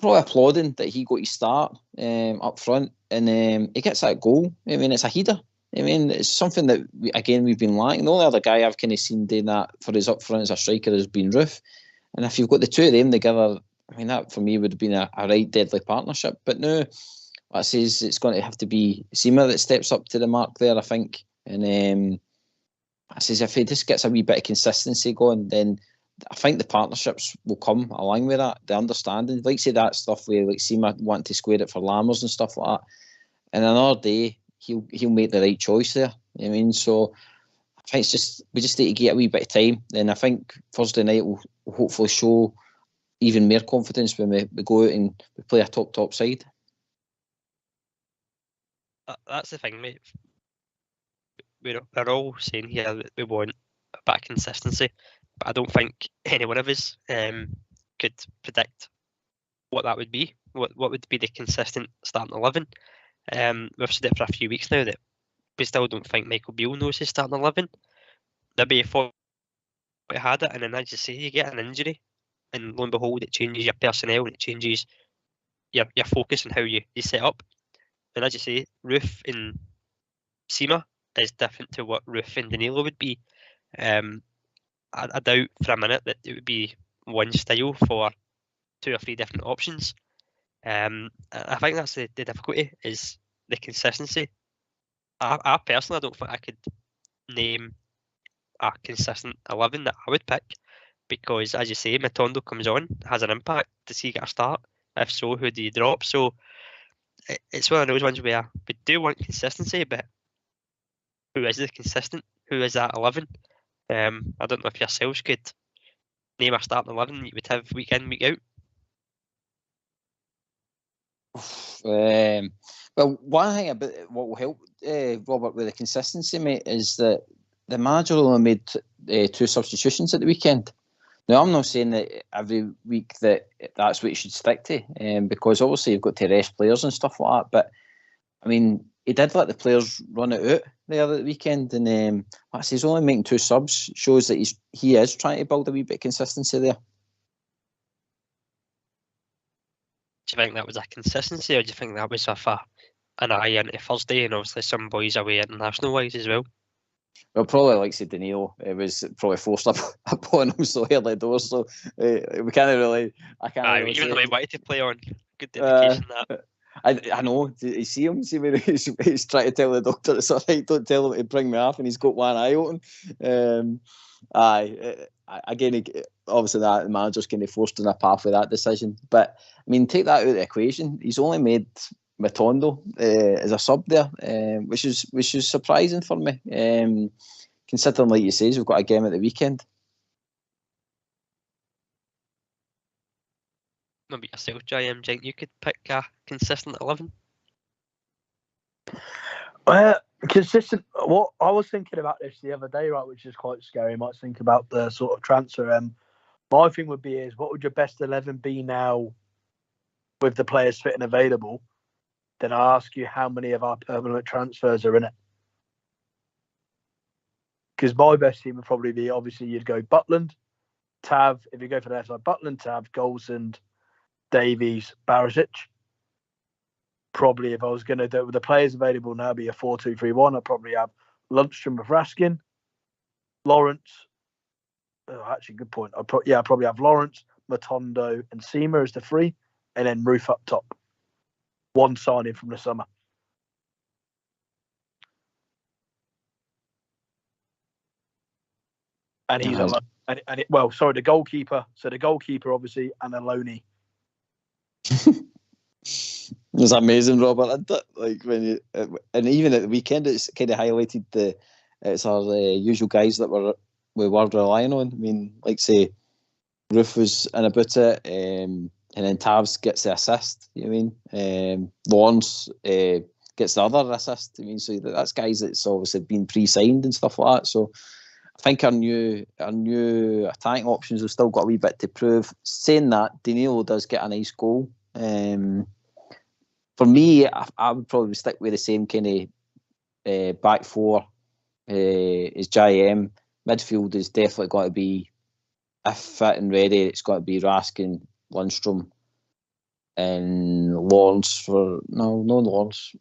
applauding that he got his start up front, and he gets that goal. I mean, it's a header. I mean, it's something that we've been lacking. The only other guy I've kind of seen doing that for his up front as a striker has been Roof, and if you've got the two of them together, I mean, that for me would have been a right deadly partnership. But no, I says it's going to have to be Seema that steps up to the mark there, I think. And I says if he just gets a wee bit of consistency going, then I think the partnerships will come along with that. The understanding, like say that stuff where like Seema wanting to square it for Lammers and stuff like that. And another day he'll make the right choice there. I mean, so I think we just need to get a wee bit of time. Then I think Thursday night will hopefully show even more confidence when we go out and we play a top side.
That's the thing, mate. We're all saying here that we want a bit of consistency, but I don't think any one of us could predict what that would be. What would be the consistent starting 11? We've said it for a few weeks now that we still don't think Michael Beale knows his starting 11. Maybe he thought he had it, and then as you say, you get an injury, and lo and behold, it changes your personnel and it changes your focus and how you set up. And as you say, Roof and Seema is different to what Roof and Danilo would be. I doubt for a minute that it would be one style for 2 or 3 different options. I think that's the difficulty, is the consistency. I personally don't think I could name a consistent 11 that I would pick, because as you say, Matondo comes on, has an impact. Does he get a start? If so, who do you drop? So it's one of those ones where we do want consistency, but who is the consistent? Who is that 11? I don't know if yourselves could name a starting 11 you would have week in, week out.
tough. Well, one thing about what will help Robert with the consistency, mate, is that the manager only made 2 substitutions at the weekend. Now, I'm not saying that every week that's what you should stick to, because obviously you've got to rest players and stuff like that. But I mean, he did let the players run it out there at the weekend, and like I say, he's only making 2 subs shows that he is trying to build a wee bit of consistency there.
Do you think that was a consistency, or do you think that was an eye into Thursday, and obviously some boys away international wise as well?
Well, probably like said Danilo, it was probably forced upon him so early doors. So we can't really. I can't. Really
even though he wanted to play on, good dedication that.
I know. You see him? See when he's trying to tell the doctor it's all right. Don't tell him to bring me off, and he's got one eye open. Again, obviously that the manager's kind of forced on a path with that decision. But I mean, take that out of the equation. He's only made Matondo as a sub there, which is surprising for me, considering, like you say, we've got a game at the weekend.
Maybe yourself, JM, do you think you could pick a consistent 11?
Consistent. What I was thinking about this the other day, right, which is quite scary. You might think about the sort of transfer. My thing would be is, what would your best 11 be now with the players fit and available? Then I ask you, how many of our permanent transfers are in it? Because my best team would probably be, obviously, you'd go Butland, Tav. If you go for the left side, Butland, Tav, Golsand, Davies, Barisic. Probably, if I was going to do it with the players available now, be a 4-2-3-1. I'd probably have Lundstrom with Raskin, Lawrence. Oh, actually, good point. I'd probably have Lawrence, Matondo, and Seema as the 3, and then Roof up top. One signing from the summer. And he's the goalkeeper. So the goalkeeper, obviously, and a loanee.
It was amazing, Robert. Like when you, and even at the weekend, it's kind of highlighted it's our usual guys that we were relying on. I mean, like say, Roof was in about it, and then Tavs gets the assist. You know what I mean? Lawrence gets the other assist. I mean, so that's guys that's obviously been pre-signed and stuff like that. So I think our new attacking options have still got a wee bit to prove. Saying that, Danilo does get a nice goal. For me, I would probably stick with the same kind of back 4 as JM. Midfield is definitely got to be, if fit and ready, it's got to be Raskin, Lundstrom, and Lawrence for no Lawrence.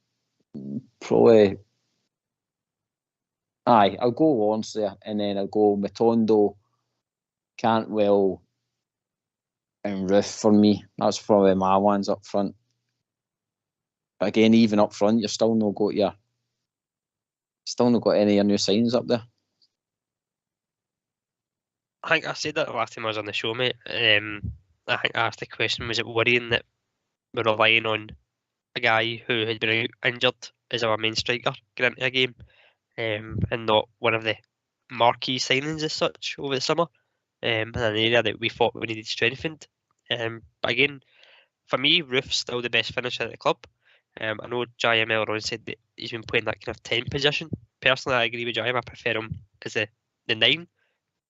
Probably, I'll go Lawrence there, and then I'll go Matondo, Cantwell, and Roof for me. That's probably my ones up front. But again, even up front, you're still not got any of your new signs up there.
I think I said that last time I was on the show, mate. I think I asked the question, was it worrying that we're relying on a guy who had been injured as our main striker going into a game, and not one of the marquee signings as such over the summer, in an area that we thought we needed strengthened. But again, for me, Roof's still the best finisher at the club. I know JM earlier on said that he's been playing that kind of 10 position. Personally, I agree with JM. I prefer him as the 9.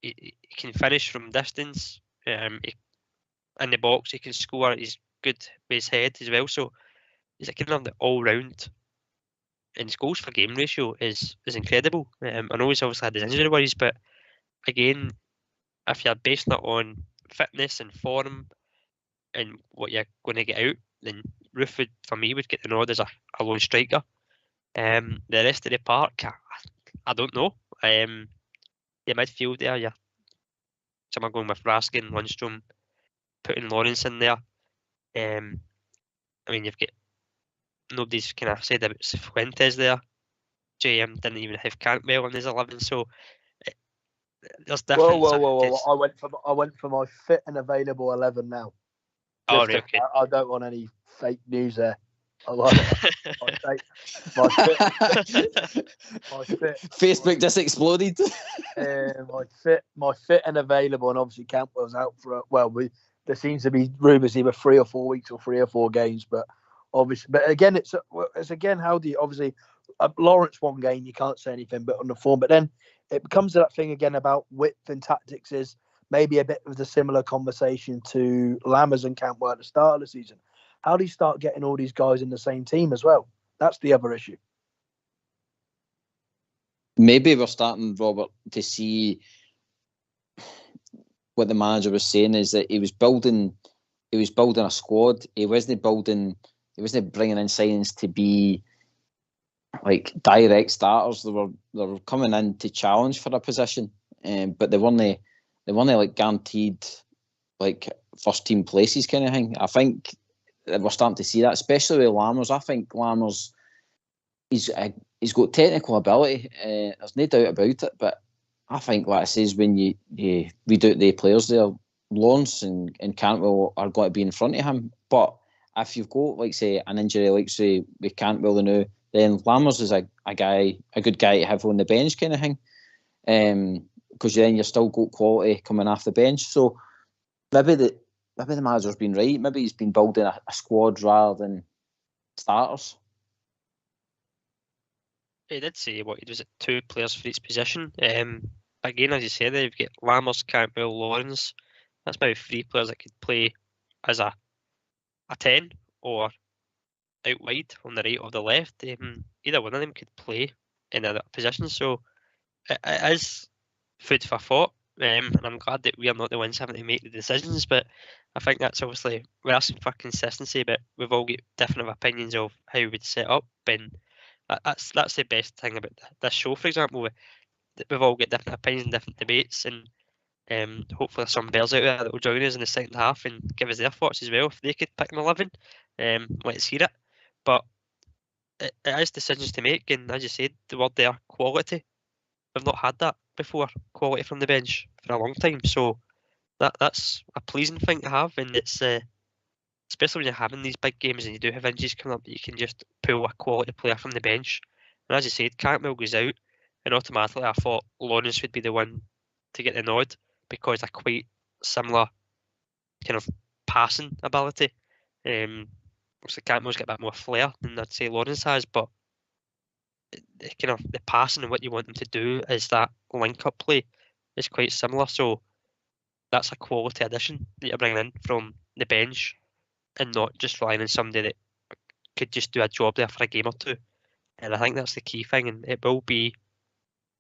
He can finish from distance. In the box, he can score. He's good with his head as well. So he's a kind of the all-round. And his goals for game ratio is incredible. I know he's obviously had his injury worries, but again, if you're basing it on fitness and form and what you're going to get out, then Roof for me would get the nod as a lone striker. The rest of the park, I don't know. The midfield there, someone going with Raskin, Lundstrom, putting Lawrence in there. I mean, you've got nobody's kind of said about Fuentes there. JM didn't even have Cantwell in his 11, so there's different.
Whoa! I went for my fit and available 11 now.
Okay.
I don't want any fake news there. I like my fit.
Facebook just exploded.
My fit and available, and obviously Campbell's out for there seems to be rumours either 3 or 4 weeks or 3 or 4 games, but obviously. But again, it's again how do you obviously Lawrence one game you can't say anything but on the form. But then it becomes that thing again about width and tactics is maybe a bit of the similar conversation to Lammers and Cantwell at the start of the season. How do you start getting all these guys in the same team as well? That's the other issue.
Maybe we're starting, Robert, to see what the manager was saying is that he was building a squad. He wasn't bringing in signings to be like direct starters. They were coming in to challenge for a position, but they weren't like guaranteed like first team places kind of thing. I think we're starting to see that, especially with Lammers. I think Lammers, he's got technical ability. There's no doubt about it. But I think, like I says, when you read out the players there, Lawrence and Cantwell are going to be in front of him. But if you've got, like, say, an injury like, say, with Cantwell now, then Lammers is a good guy to have on the bench kind of thing. Because then you're still got quality coming off the bench. So maybe the manager's been right. Maybe he's been building a squad rather than starters.
He did say what it was, 2 players for each position. Again, as you said, you've got Lammers, Cantwell, Lawrence. That's maybe 3 players that could play as a 10 or out wide on the right or the left. Either one of them could play in that position. So it is food for thought. And I'm glad that we are not the ones having to make the decisions. But I think that's obviously, we're asking for consistency, but we've all got different opinions of how we would set up. And that's the best thing about this show, for example. We've all got different opinions and different debates, and hopefully there's some bears out there that will join us in the second half and give us their thoughts as well. If they could pick an 11, let's hear it. But it is decisions to make, and as you said, the word there, quality. We've not had that before, quality from the bench for a long time. So that's a pleasing thing to have, and it's especially when you're having these big games and you do have injuries coming up, that you can just pull a quality player from the bench. And as you said, Cantwell goes out, and automatically I thought Lawrence would be the one to get the nod because they're quite similar kind of passing ability. Obviously Cantwell's got a bit more flair than I'd say Lawrence has, but the passing and what you want them to do is that link-up play is quite similar. So that's a quality addition that you're bringing in from the bench, and not just relying on somebody that could just do a job there for a game or 2. And I think that's the key thing, and it will be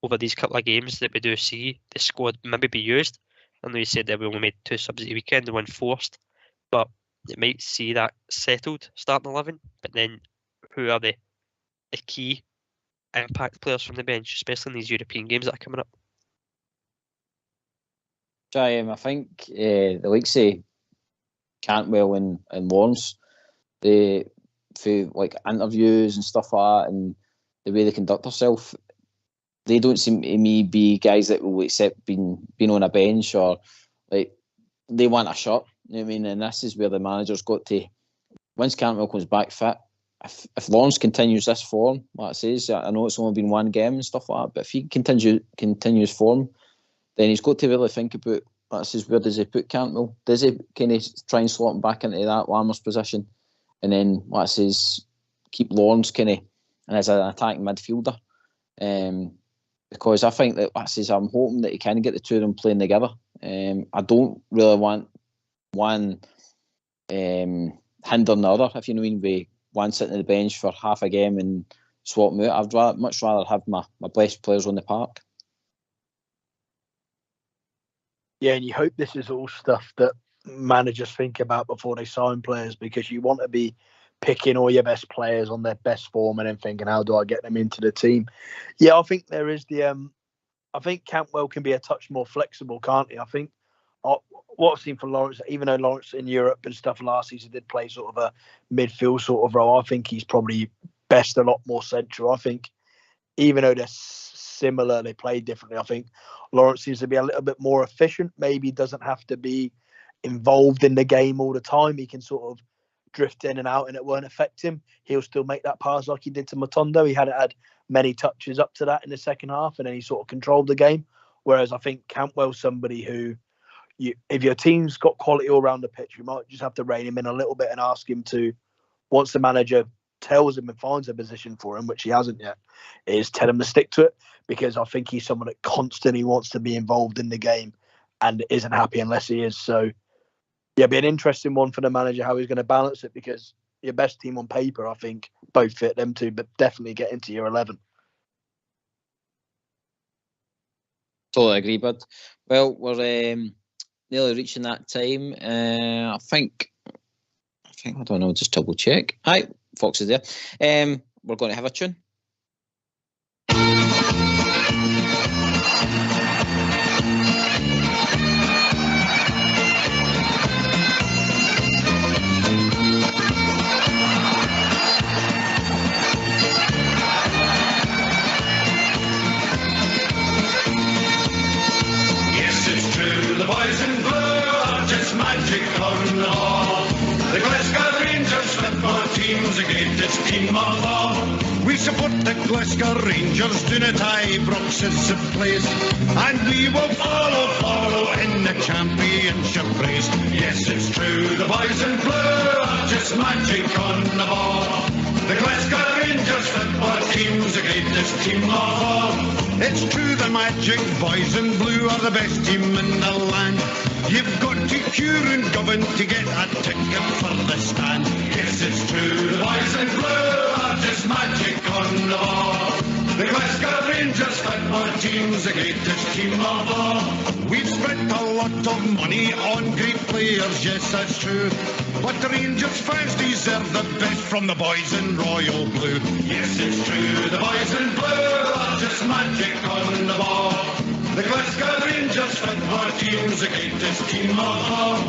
over these couple of games that we do see the squad maybe be used. I know you said that we only made 2 subs at the weekend, the one forced, but it might see that settled starting 11, but then who are the key impact players from the bench, especially in these European games that are coming up?
I think the likes of Cantwell and Lawrence, through like interviews and stuff like that, and the way they conduct themselves, they don't seem to me be guys that will accept being on a bench, or like they want a shot. You know what I mean? And this is where the manager's got to, once Cantwell comes back fit, if Lawrence continues this form, like I says, I know it's only been 1 game and stuff like that, but if he continues form, then he's got to really think about, like I says, where does he put Cantwell? Does he kind of try and slot him back into that Lammers position, and then, like I says, keep Lawrence kind of as an attacking midfielder? Because I think that, like I says, I'm hoping that he can get the 2 of them playing together. I don't really want one hindering the other, if you know what I mean, with one sitting on the bench for half a game and swap them out. I'd much rather have my best players on the park.
Yeah, and you hope this is all stuff that managers think about before they sign players, because you want to be picking all your best players on their best form and then thinking, how do I get them into the team? Yeah, I think there is I think Cantwell can be a touch more flexible, can't he? I think what I've seen from Lawrence, even though Lawrence in Europe and stuff last season did play sort of a midfield sort of role, I think he's probably best a lot more central. I think even though they're similar, they play differently, I think Lawrence seems to be a little bit more efficient. Maybe doesn't have to be involved in the game all the time. He can sort of drift in and out and it won't affect him. He'll still make that pass like he did to Matondo. He hadn't had many touches up to that in the second half, and then he sort of controlled the game. Whereas I think Cantwell's somebody who, if your team's got quality all around the pitch, you might just have to rein him in a little bit and ask him to once the manager tells him and finds a position for him, which he hasn't yet, is tell him to stick to it, because I think he's someone that constantly wants to be involved in the game and isn't happy unless he is. So, yeah, it'll be an interesting one for the manager, how he's going to balance it, because your best team on paper, I think, both fit them two, but definitely get into your 11.
Totally agree, bud. Well, we're nearly reaching that time. I think, I don't know, just double check. Aye, Fox is there. We're going to have a tune.
Yes, it's true, the boys in blue are just magic on the ball. The Glasgow Rangers football team's the greatest team of all. We support the Glasgow Rangers, do not Ibrox is the place, and we will follow in the championship race. Yes, it's true, the boys in blue are just magic on the ball. The Glasgow Rangers football team's the greatest team of all. It's true, the magic boys in blue are the best team in the land. You've got to queue and govern to get a ticket for the stand. Yes, it's true, the boys in blue are just magic on the ball. The Glasgow Rangers football team's the greatest team of all. We've spent a lot of money on great players, yes, that's true. But the Rangers fans deserve the best from the boys in royal blue. Yes, it's true, the boys in blue are just magic on the ball. The Glasgow Rangers football team's the greatest team of all.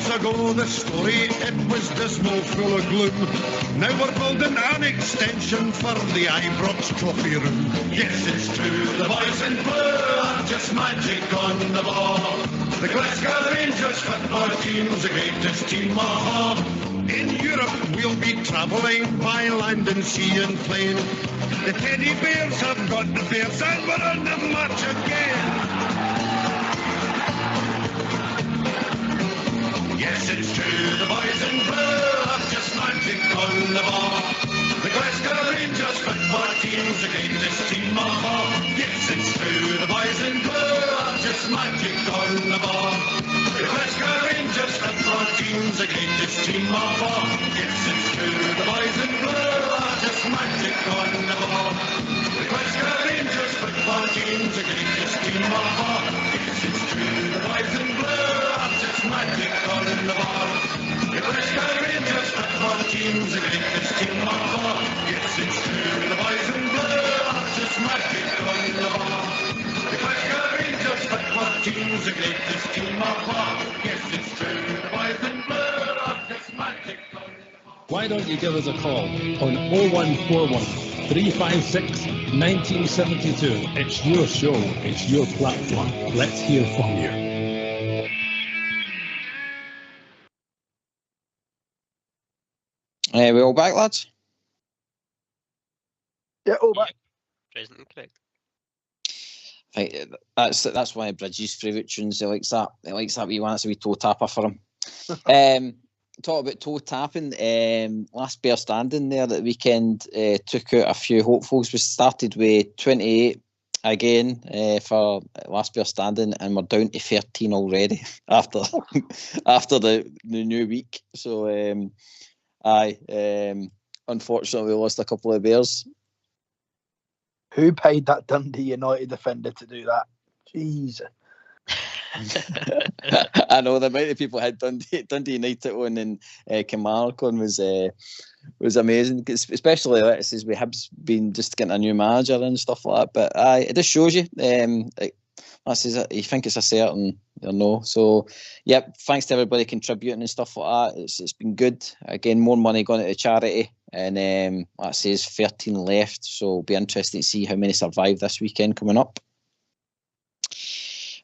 Ago, the story, it was dismal, full of gloom. Now we're building an extension for the Ibrox trophy room. Yes, it's true, the boys in blue are just magic on the ball. The Glasgow Rangers football team's the greatest team of all. In Europe, we'll be travelling by land and sea and plain. The teddy bears have got the bears and we're on the march again. Yes, it's true, the boys in blue are just magic on the ball. The Glasgow Rangers football team's the greatest team of all. Yes, it's true, the boys in blue are just magic on the ball. The Glasgow Rangers football team's the greatest team of all. Yes, it's true, the boys in blue are just magic on the ball. The Glasgow Rangers football team's the greatest team of all. Yes, it's true, the boys in blue are just magic on the ball. The Glasgow Rangers football team's the greatest team of all. Yes, it's true, the boys in blue are just magic on the ball. The Glasgow Rangers football team's the greatest team of all. Yes, it's true, the boys in blue are just magic on the ball.
Why don't you give us a call on 0141 356 1972? It's your show, it's your platform. Let's hear from you.
We all back, lads?
Yeah, all back.
Present and correct.
Right, that's one of Bridges' favourite tunes. He likes that. He likes that wee one. It's a wee toe tapper for him. Talk about toe tapping. Last Bear standing there at the weekend took out a few hopefuls. We started with 28 again for Last Bear standing, and we're down to 13 already after the new week. So unfortunately, we lost a couple of Bears.
Who paid that Dundee United defender to do that? Jesus.
I know the amount of people had Dundee United on, and Kilmarnock on was amazing, especially as we have been just getting a new manager and stuff like that. But it just shows you, you think it's a certain, no. So, yep, thanks to everybody contributing and stuff like that. It's been good. Again, more money going into charity, and like I say, there's 13 left. So it'll be interesting to see how many survive this weekend coming up.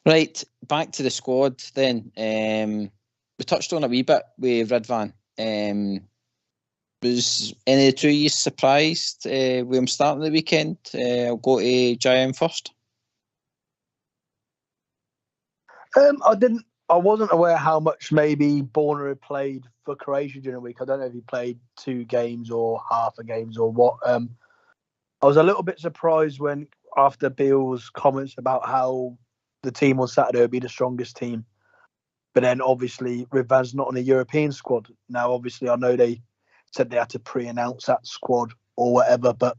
Right, back to the squad then. We touched on a wee bit with Ridvan. Was any of the two of you surprised with him starting the weekend? I'll go to Jim first.
I wasn't aware how much maybe Borna had played for Croatia during the week. I don't know if he played 2 games or half a games or what. I was a little bit surprised when after Beale's comments about how the team on Saturday would be the strongest team. But then obviously Ridvan's not on a European squad. Now, obviously, I know they said they had to pre-announce that squad or whatever, but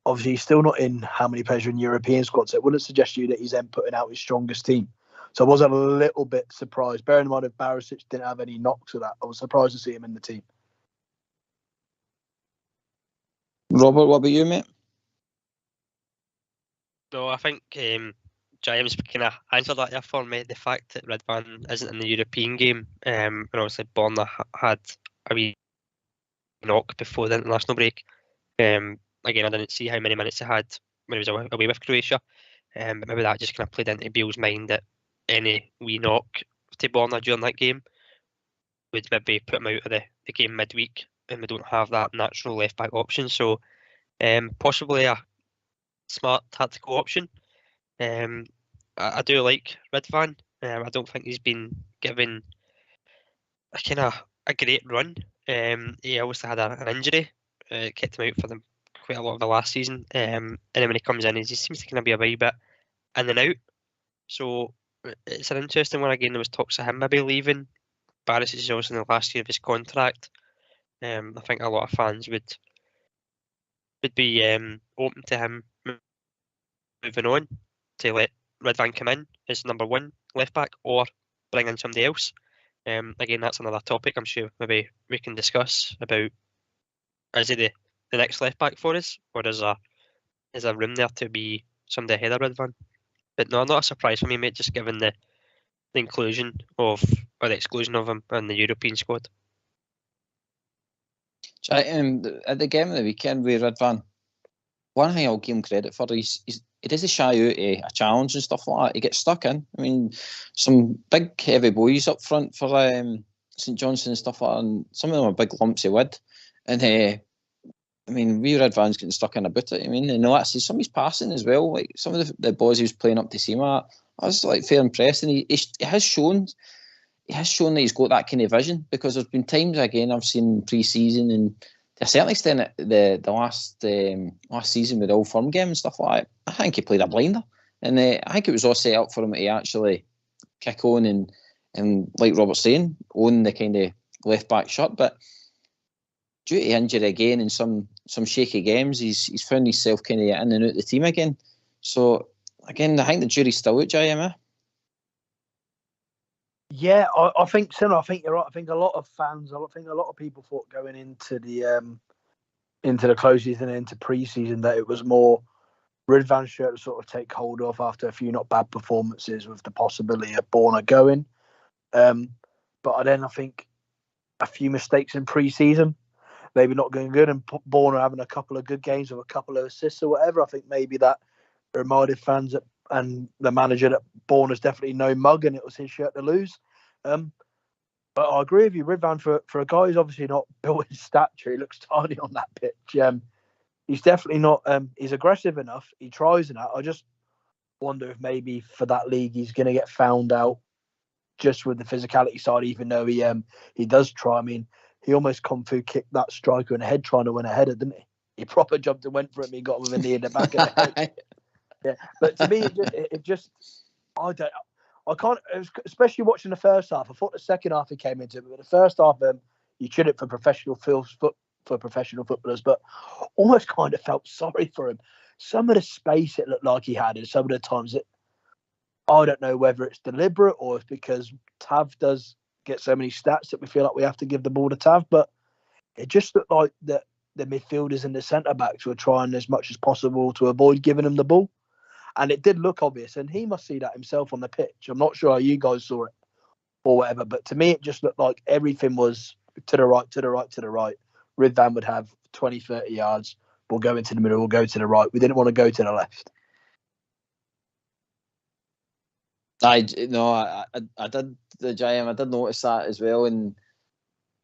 obviously he's still not in how many players are in European squads. So it wouldn't suggest to you that he's then putting out his strongest team. So I was a little bit surprised. Bearing in mind if Barisic didn't have any knocks of that, I was surprised to see him in the team.
Robert, what about you, mate?
No, I think James kind of answered that there for me. The fact that Ridvan isn't in the European game, and obviously Borna had a wee knock before the international break. Again, I didn't see how many minutes he had when he was away with Croatia, but maybe that just kind of played into Beale's mind that any wee knock to Borna during that game would maybe put him out of the game midweek, and we don't have that natural left-back option. So possibly a smart tactical option. I do like Ridvan. I don't think he's been given a great run. He obviously had an injury, kept him out for quite a lot of the last season. And then when he comes in, he just seems to kind of be a wee bit in and out. So it's an interesting one. Again, there was talks of him maybe leaving. Barisic is also in the last year of his contract. I think a lot of fans would be open to him moving on to let Ridvan come in as number 1 left back or bring in somebody else. Again, that's another topic I'm sure maybe we can discuss about. Is he the next left back for us, or is there room there to be somebody ahead of Ridvan? But no, not a surprise for me, mate, just given the inclusion of or the exclusion of him in the European squad.
At the game of the weekend with Ridvan, one thing I'll give him credit for, he doesn't shy out a challenge and stuff like that. He gets stuck in. I mean, some big heavy boys up front for St Johnstone and stuff like that, and some of them are big lumps of wood. And I mean, Ridvan's getting stuck in about it. I mean, and that's some of his passing as well. Like some of the balls he was playing up to Seema, I was like fair impressed, and he has shown that he's got that kind of vision, because there's been times again I've seen pre-season and to a certain extent the last season with the Old Firm game and stuff like that, I think he played a blinder, and I think it was all set up for him to actually kick on and like Robert's saying, own the kind of left back shirt. But due to injury again in some shaky games, he's found himself kind of in and out the team again. So again, I think the jury's still out, JMA.
Yeah, I think so. I think you're right. I think a lot of fans, I think a lot of people thought going into the close season and into pre-season that it was more Ridvan's shirt to sort of take hold of after a few not bad performances, with the possibility of Borna going. But then I think a few mistakes in pre-season, maybe not going good, and Borna having a couple of good games with a couple of assists or whatever. I think maybe that reminded fans and the manager that Borna's definitely no mug and it was his shirt to lose. But I agree with you, Ridvan, for a guy who's obviously not built in stature, he looks tiny on that pitch. He's definitely not. He's aggressive enough. He tries enough. I just wonder if maybe for that league he's going to get found out just with the physicality side, even though he does try. I mean, he almost kung fu kicked that striker in the head trying to win a header, didn't he? He proper jumped and went for it and he got him with a knee in the back of the head. Yeah, but to me, it just I can't, especially watching the first half. I thought the second half he came into it, but the first half, you cheered it for professional footballers, but almost kind of felt sorry for him. Some of the space it looked like he had, and some of the times I don't know whether it's deliberate or it's because Tav does get so many stats that we feel like we have to give the ball to Tav, but it just looked like the midfielders and the centre backs were trying as much as possible to avoid giving him the ball. And it did look obvious, and he must see that himself on the pitch. I'm not sure how you guys saw it or whatever, but to me, it just looked like everything was to the right, to the right, to the right. Ridvan would have 20, 30 yards. We'll go into the middle, we'll go to the right. We didn't want to go to the left.
I did the Giant. I did notice that as well, and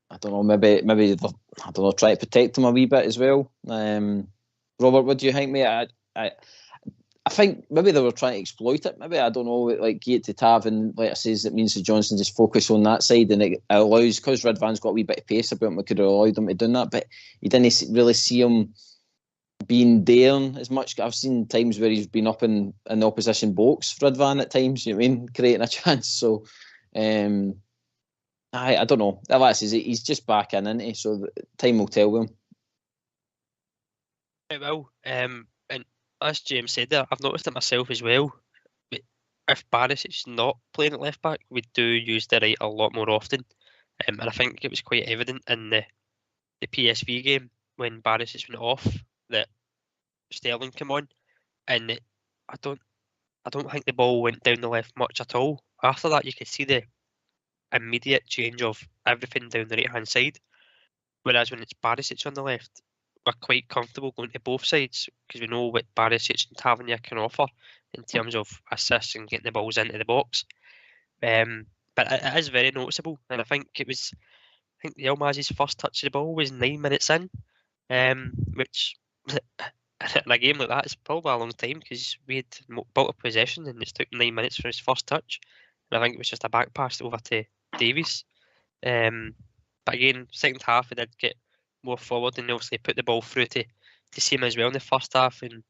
I don't know, maybe I don't know, try to protect him a wee bit as well. Robert, what do you think, mate? I think maybe they were trying to exploit it. Maybe, I don't know, like get to Tav, and like I says, it means that Johnson just focus on that side, and it allows, because Ridvan's got a wee bit of pace about him, we could have allowed him to do that, but you didn't really see him being daring as much. I've seen times where he's been up in the opposition box, Ridvan, at times, you know what I mean, creating a chance. So I don't know. Like I says, he's just back in, isn't he? So time will tell him.
It will. And as James said there, I've noticed it myself as well. If Barisic's not playing at left back, we do use the right a lot more often. And I think it was quite evident in the PSV game when Barisic went off that Sterling came on, and I don't think the ball went down the left much at all. After that, you could see the immediate change of everything down the right hand side. Whereas when it's Barisic on the left, we're quite comfortable going to both sides because we know what Barisic and Tavernier can offer in terms of assists and getting the balls into the box. But it is very noticeable, and I think the Yilmaz's first touch of the ball was 9 minutes in, which in a game like that is probably a long time because we had built a possession and it took 9 minutes for his first touch, and I think it was just a back pass over to Davies. But again, second half he did get more forward and obviously put the ball through to Sima as well in the first half, and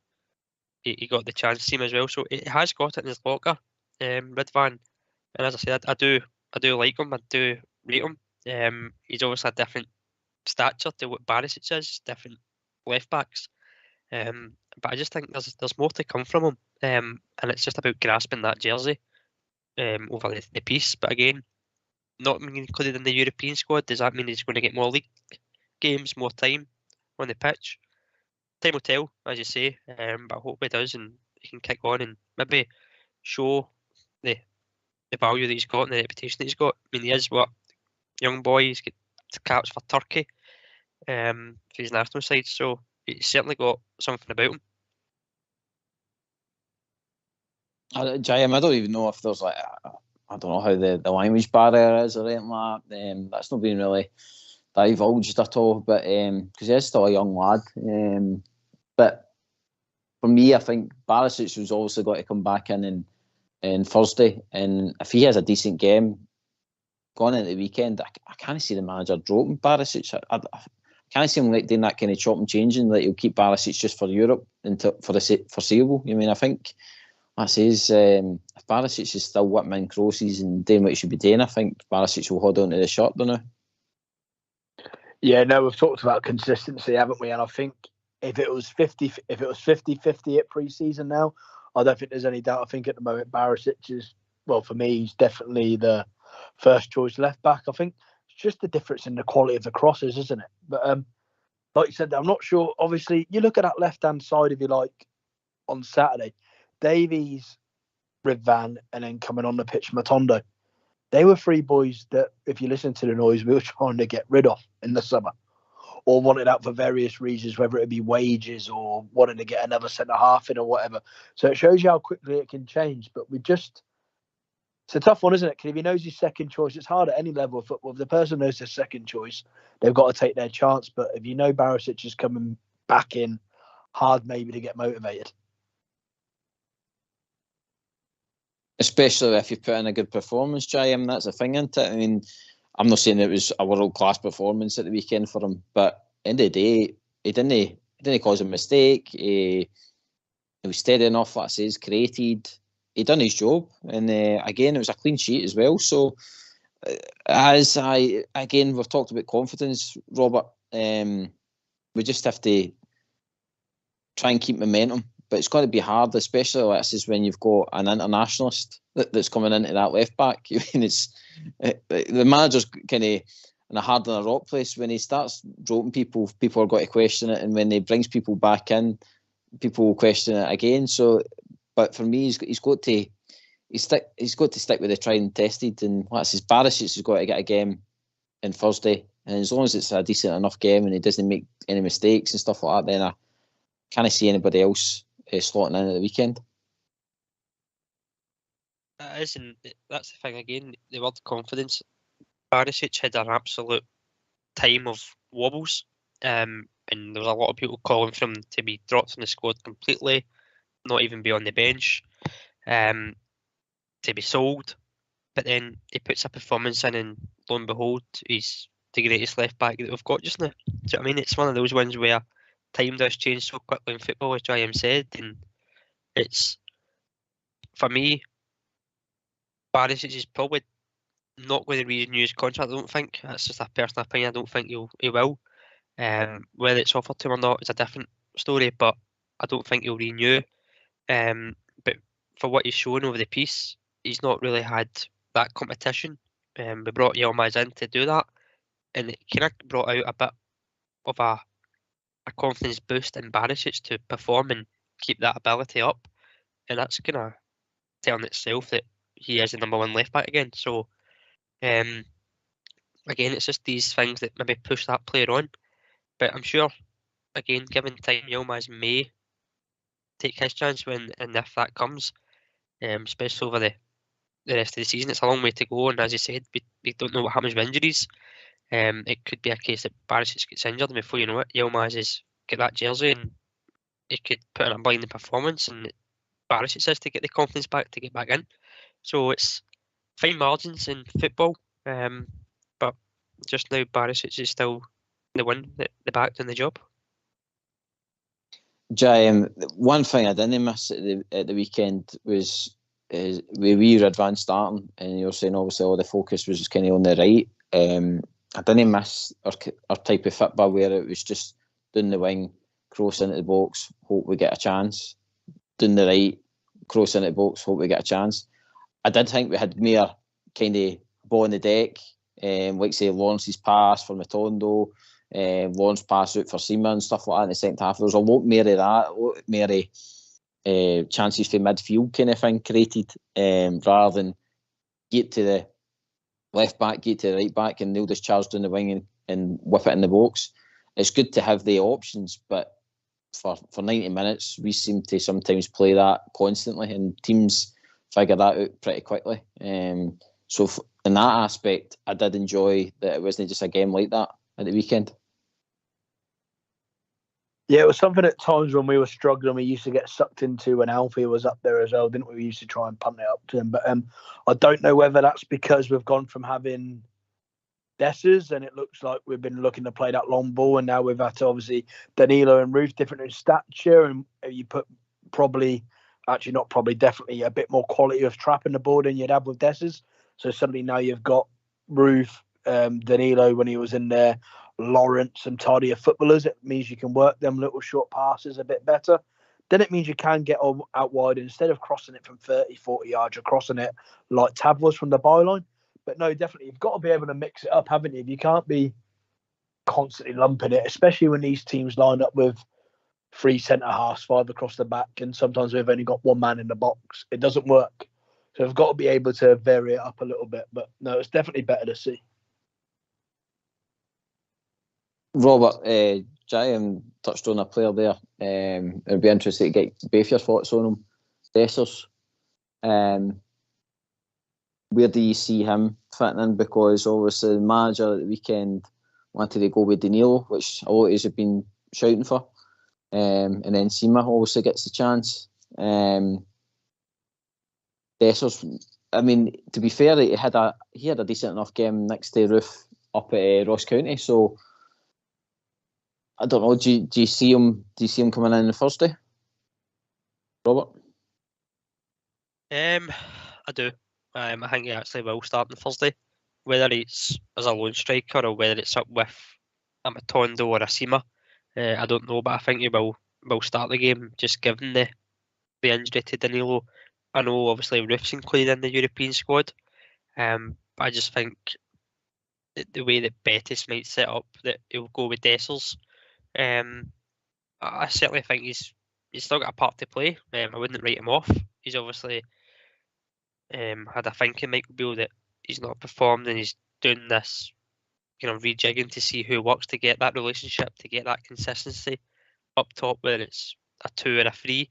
he got the chance to Sima as well. So he has got it in his locker, Ridvan. And as I said, I do like him. I do rate him. He's obviously a different stature to what Barisic is, different left backs. But I just think there's more to come from him. And it's just about grasping that jersey over the piece. But again, not being included in the European squad, does that mean he's going to get more league games, more time on the pitch? Time will tell, as you say. But I hope he does and he can kick on and maybe show the value that he's got and the reputation that he's got. I mean, he is young boy. He's got caps for Turkey for his national side, so he's certainly got something about him.
Jim, I don't even know if there's like, I don't know how the language barrier is or anything like that. That's not been really divulged at all, but because he is still a young lad. But for me, I think Barisic was obviously got to come back in Thursday, and if he has a decent game going into the weekend, I can't see the manager dropping Barisic. I can't see him like doing that kind of chop and changing. Like he'll keep Barisic just for Europe for the foreseeable. I mean, I think that says if Barisic is still whipping in crosses and doing what he should be doing, I think Barisic will hold on to the shirt, don't he?
Yeah, no, we've talked about consistency, haven't we? And I think if it was 50-50 at pre-season now, I don't think there's any doubt. I think at the moment Barisic is, well, for me, he's definitely the first choice left back. I think it's just the difference in the quality of the crosses, isn't it? But like you said, I'm not sure. Obviously, you look at that left-hand side, if you like, on Saturday, Davies, Ridvan, and then coming on the pitch, Matondo. They were three boys that, if you listen to the noise, we were trying to get rid of in the summer, or wanted out for various reasons, whether it be wages or wanting to get another centre-half in or whatever. So it shows you how quickly it can change. But it's a tough one, isn't it? Because if he knows his second choice, it's hard at any level of football. If the person knows their second choice, they've got to take their chance. But if you know Barisic is coming back in, hard maybe to get motivated.
Especially if you put in a good performance, Jim. That's the thing, isn't it? I mean, I'm not saying it was a world-class performance at the weekend for him, but at the end of the day, he didn't cause a mistake. He was steady enough, like I says, created. He done his job, and again, it was a clean sheet as well. So, we've talked about confidence, Robert. We just have to try and keep momentum. But it's got to be hard, especially like this is when you've got an internationalist that's coming into that left back. I mean, the manager's kind of in a hard on a rock place. When he starts dropping people are going to question it, and when he brings people back in, people will question it again. So, but for me, he's got to stick with the tried and tested. And like I says, Barisic has got to get a game on Thursday, and as long as it's a decent enough game and he doesn't make any mistakes and stuff like that, then I can't see anybody else slotting in at the weekend.
It is, and that's the thing again. The word confidence. Barisic had an absolute time of wobbles, and there was a lot of people calling for him to be dropped from the squad completely, not even be on the bench, to be sold. But then he puts a performance in, and lo and behold, he's the greatest left back that we've got just now. Do you know what I mean? It's one of those ones where time does change so quickly in football, as Graham said, and it's, for me, Barisic is probably not going to renew his contract. I don't think. That's just a personal opinion. I don't think he will. Whether it's offered to him or not is a different story, but I don't think he'll renew. But for what he's shown over the piece, he's not really had that competition. We brought Yilmaz in to do that, and it kind of brought out a bit of a confidence boost in Barisic to perform and keep that ability up, and that's kind of telling itself that he is the number one left back again. So, again, it's just these things that maybe push that player on. But I'm sure, again, given time, Yilmaz may take his chance when and if that comes, especially over the rest of the season. It's a long way to go, and as you said, we don't know what happens with injuries. It could be a case that Barisic gets injured, and before you know it, Yilmaz has got that jersey, and he could put in a blinding performance, and Barisic says to get the confidence back to get back in. So it's fine margins in football, but just now Barisic is still the one, the back doing the job.
One thing I didn't miss at the weekend was we were advanced starting, and you're saying obviously all the focus was kind of on the right. I didn't miss our type of football where it was just down the wing, cross into the box, hope we get a chance. Down the right, cross into the box, hope we get a chance. I did think we had more kind of ball on the deck, like say Lawrence's pass for Matondo, Lawrence pass out for Seema and stuff like that in the second half. There was a lot more of that, a lot more chances for midfield kind of thing created, rather than get to the left back, get to the right back, and they'll just charge down the wing and whip it in the box. It's good to have the options, but for 90 minutes, we seem to sometimes play that constantly, and teams figure that out pretty quickly. So in that aspect, I did enjoy that it wasn't just a game like that at the weekend.
Yeah, it was something at times when we were struggling, we used to get sucked into when Alfie was up there as well, didn't we? We used to try and punt it up to him. But I don't know whether that's because we've gone from having Dessers, and it looks like we've been looking to play that long ball, and now we've had to obviously Danilo and Ruth different in stature, and you put definitely a bit more quality of trap in the ball than you'd have with Dessers. So suddenly now you've got Ruth, Danilo when he was in there, Lawrence, some tidier footballers. It means you can work them little short passes a bit better. Then it means you can get out wide, instead of crossing it from 30, 40 yards, you're crossing it like Tav was from the byline. But no, definitely, you've got to be able to mix it up, haven't you? You can't be constantly lumping it, especially when these teams line up with 3 centre-halves, 5 across the back, and sometimes we've only got 1 man in the box. It doesn't work. So we've got to be able to vary it up a little bit. But no, it's definitely better to see.
Robert, Jai touched on a player there. It'd be interesting to get both your thoughts on him. Dessers. Where do you see him fitting in? Because obviously the manager at the weekend wanted to go with Danilo, which a lot of us have been shouting for. And then Seema obviously gets the chance. Dessers, I mean, to be fair, he had a decent enough game next to Ruth up at Ross County. So I don't know. Do you see him? Do you see him coming in on Thursday, Robert?
I do. I think he actually will start on Thursday, whether it's as a lone striker or whether it's up with a Matondo or a Seema. I don't know, but I think he will start the game, just given the injury to Danilo. I know obviously Ruth's included in the European squad, but I just think the way that Betis might set up, that he'll go with Dessers. I certainly think he's still got a part to play. I wouldn't write him off. He's obviously had a thinking, Michael Beale, that he's not performed, and he's doing this rejigging to see who works to get that relationship, to get that consistency up top, whether it's a 2 or a 3.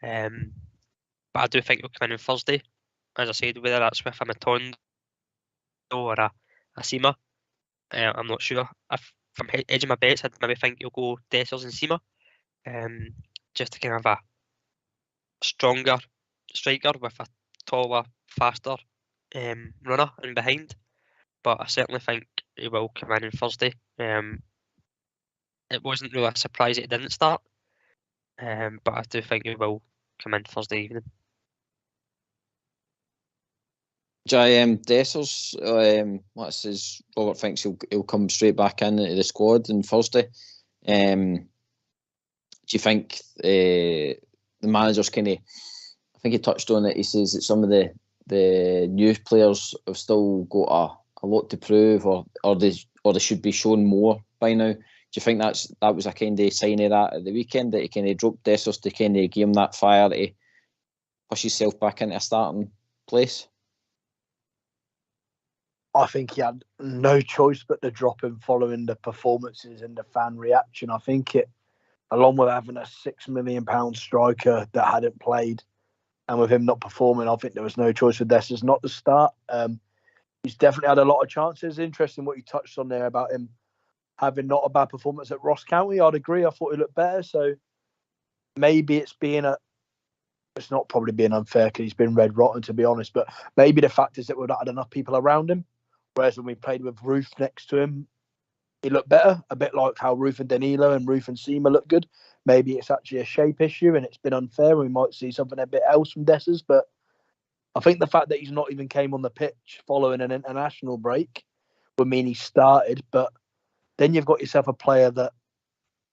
But I do think he'll come in on Thursday. as I said, whether that's with a Matondo or a Sima, I'm not sure. If from edging my bets, I'd maybe think you'll go Dessers and Sima, just to kind of have a stronger striker with a taller, faster runner in behind. But I certainly think he will come in on Thursday. It wasn't really a surprise that he didn't start, but I do think he will come in Thursday evening.
Dessers, what's his? Robert thinks he'll come straight back into the squad on Thursday. Do you think the manager's kind of? I think he touched on it. He says that some of the new players have still got a lot to prove, or they should be shown more by now. Do you think that was a kind of sign of that at the weekend, that he kind of dropped Dessers to kind of give him that fire to push himself back into a starting place?
I think he had no choice but to drop him following the performances and the fan reaction. I think it, along with having a £6 million striker that hadn't played, and with him not performing, I think there was no choice for Dessers not to start. He's definitely had a lot of chances. Interesting what you touched on there about him having not a bad performance at Ross County. I'd agree. I thought he looked better. So maybe it's not probably being unfair because he's been red rotten, to be honest. But maybe the fact is that we've not had enough people around him. Whereas when we played with Ruth next to him, he looked better. A bit like how Ruth and Danilo and Ruth and Sima look good. Maybe it's actually a shape issue and it's been unfair. We might see something a bit else from Dessers. But I think the fact that he's not even came on the pitch following an international break would mean he started. But then you've got yourself a player that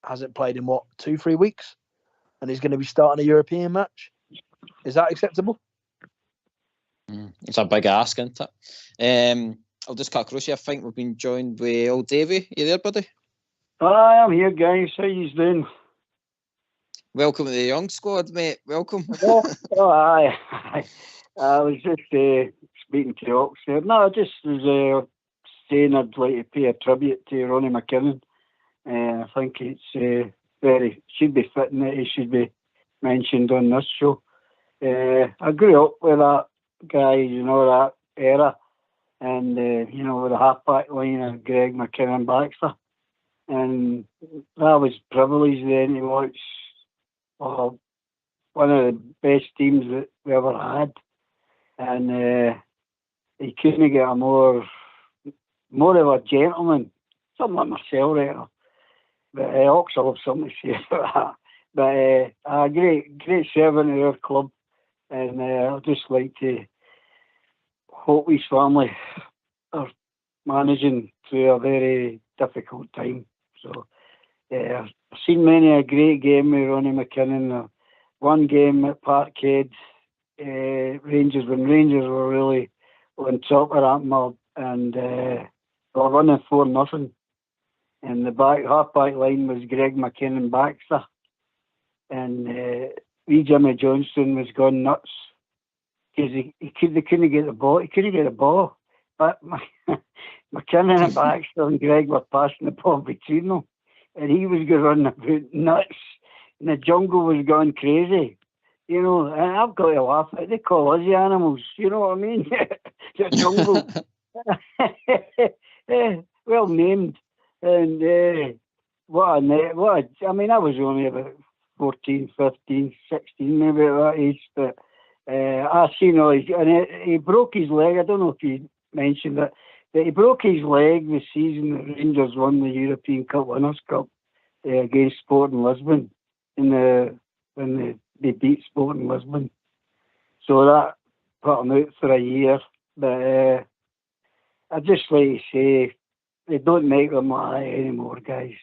hasn't played in, 2-3 weeks? And he's going to be starting a European match. Is that acceptable?
It's a big ask, isn't it? I'll just cut across you. I think we've been joined by old Davey. You there, buddy?
Hi, I'm here, guys. How you doing?
Welcome to the young squad, mate. Welcome.
Aye. I was just speaking to Oxford. No, I just was saying I'd like to pay a tribute to Ronnie McKinnon. I think it's should be fitting that he should be mentioned on this show. I grew up with that guy, that era. And, with the half-back line of Greg McKinnon Baxter. And that was privileged then to watch one of the best teams that we ever had. And he couldn't get a more of a gentleman, something like myself, right? But Ox will have something to say about that. But a great servant of our club. And I'd just like to hope his family are managing through a very difficult time. So I've seen many a great game with Ronnie McKinnon. One game at Parkhead, Rangers, when Rangers were really on top of that mob, and they were running 4-0. And the half-back line was Greg McKinnon Baxter. And wee Jimmy Johnston was gone nuts. Because they couldn't get the ball. He couldn't get the ball. But McKinnon and Baxter and Greg were passing the ball between them. And he was going about nuts. And the jungle was going crazy. And I've got to laugh at it. They call us the animals. You know what I mean? The jungle. Well named. And I was only about 14, 15, 16 maybe at that age. But I seen he broke his leg. I don't know if you mentioned it, but he broke his leg the season that Rangers won the European Cup Winners' Cup against Sporting Lisbon when they beat Sporting Lisbon. So that put him out for a year. But I just like to say they don't make them like that anymore, guys.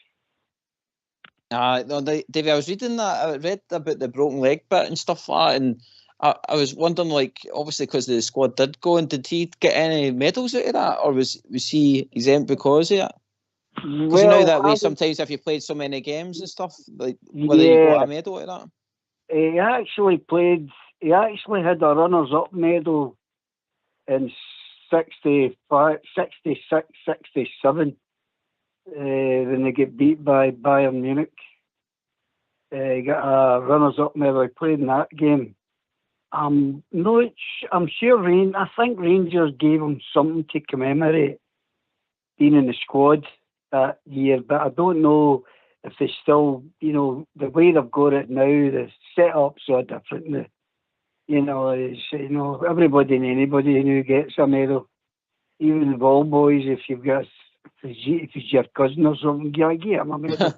No, Davey, I was reading that. I read about the broken leg bit and stuff like that, and I was wondering, obviously because the squad did go, and did he get any medals out of that, or was he exempt because of it? Because that way sometimes if you played so many games and stuff, whether you got a medal out of that.
He actually played. He actually had a runners-up medal in 65, 66, 67 when they get beat by Bayern Munich. He got a runners-up medal. He played in that game. I'm not. I'm sure I think Rangers gave him something to commemorate being in the squad that year, but I don't know if they still, the way they've got it now, the setups are different. It's, everybody and anybody who gets a medal, even the ball boys. If it's your cousin or something, get him a medal.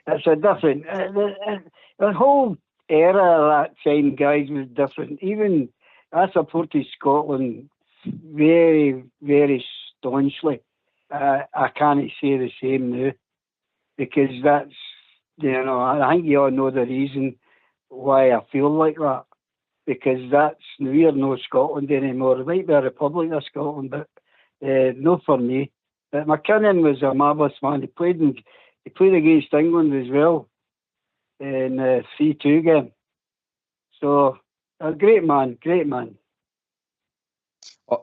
It's a different. The whole era at that time, guys, was different. Even I supported Scotland very, very staunchly. I can't say the same now, because that's, I think you all know the reason why I feel like that, because we're no Scotland anymore. It might be a Republic of Scotland, but no for me. But McKinnon was a marvellous man. He played against England as well in 3-2 game. So a great man.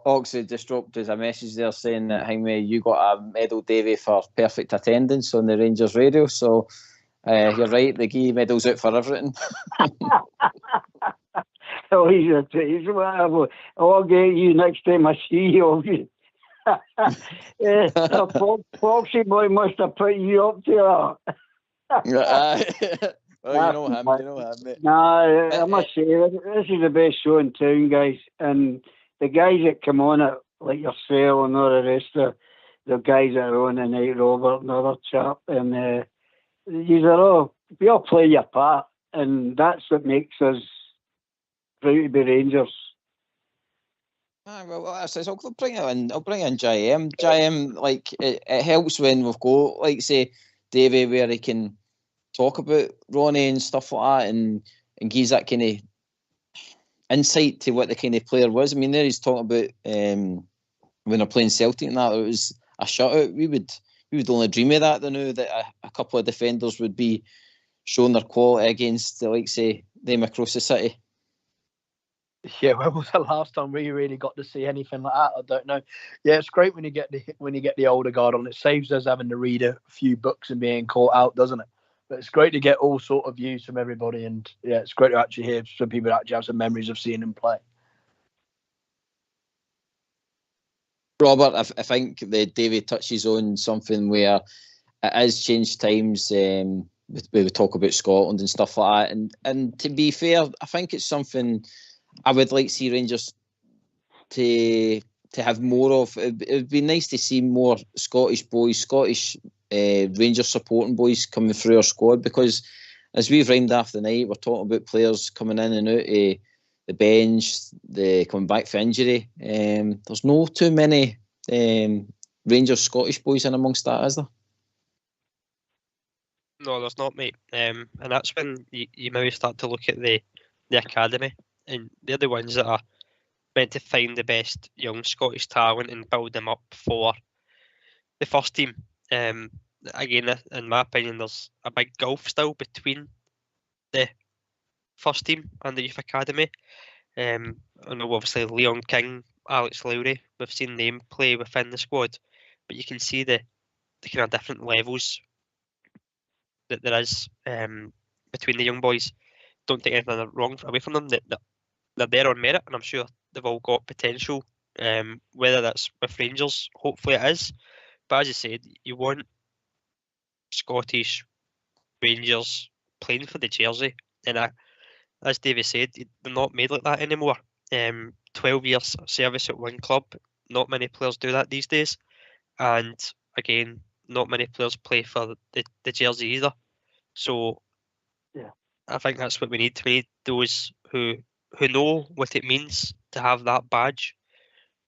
Oxley just dropped us a message there saying that, Jaime, you got a medal, Davy, for perfect attendance on the Rangers radio. So you're right, they give medals out for everything.
Oh, he's whatever. I'll get you next time I see you. Foxy boy must have put you up to that.
Well, you know him, mate.
Nah, I must say, this is the best show in town, guys. And the guys that come on it, like yourself and all the rest of the guys that are on tonight, Robert and other chap, and we all play your part, and that's what makes us proud to be Rangers.
Well, I'll bring it in. I'll bring in JM. JM, like it helps when we've got, like, say, Davy, where he can talk about Ronnie and stuff like that, and gives that kind of insight to what the kind of player was. I mean, there he's talking about when they're playing Celtic and that, it was a shutout. We would only dream of that. They knew that a couple of defenders would be showing their quality against, like, say, them across the city.
Yeah, when was the last time we really got to see anything like that? I don't know. Yeah, it's great when you get the older guard on. It saves us having to read a few books and being caught out, doesn't it? But it's great to get all sort of views from everybody, and yeah, it's great to actually hear some people that actually have some memories of seeing them play.
Robert, I think that David touches on something where it has changed times. We talk about Scotland and stuff like that, and to be fair, I think it's something I would like to see Rangers to have more of. It would be nice to see more Scottish boys, Rangers supporting boys coming through our squad, because as we've rhymed after the night, we're talking about players coming in and out of the bench, coming back for injury. There's no too many Rangers Scottish boys in amongst that, is there?
No, there's not, mate. And that's when you maybe start to look at the academy, and they're the ones that are meant to find the best young Scottish talent and build them up for the first team. Again, in my opinion, there's a big gulf still between the first team and the youth academy. I know obviously Leon King, Alex Lowry, we've seen them play within the squad, but you can see the kind of different levels that there is between the young boys. Don't take anything wrong away from them. They're there on merit, and I'm sure they've all got potential. Whether that's with Rangers, hopefully it is. But as you said, you want Scottish Rangers playing for the jersey, and as David said, they're not made like that anymore. 12 years service at one club, not many players do that these days, and again, not many players play for the jersey either. So
yeah, I
think that's what we need. We need those who know what it means to have that badge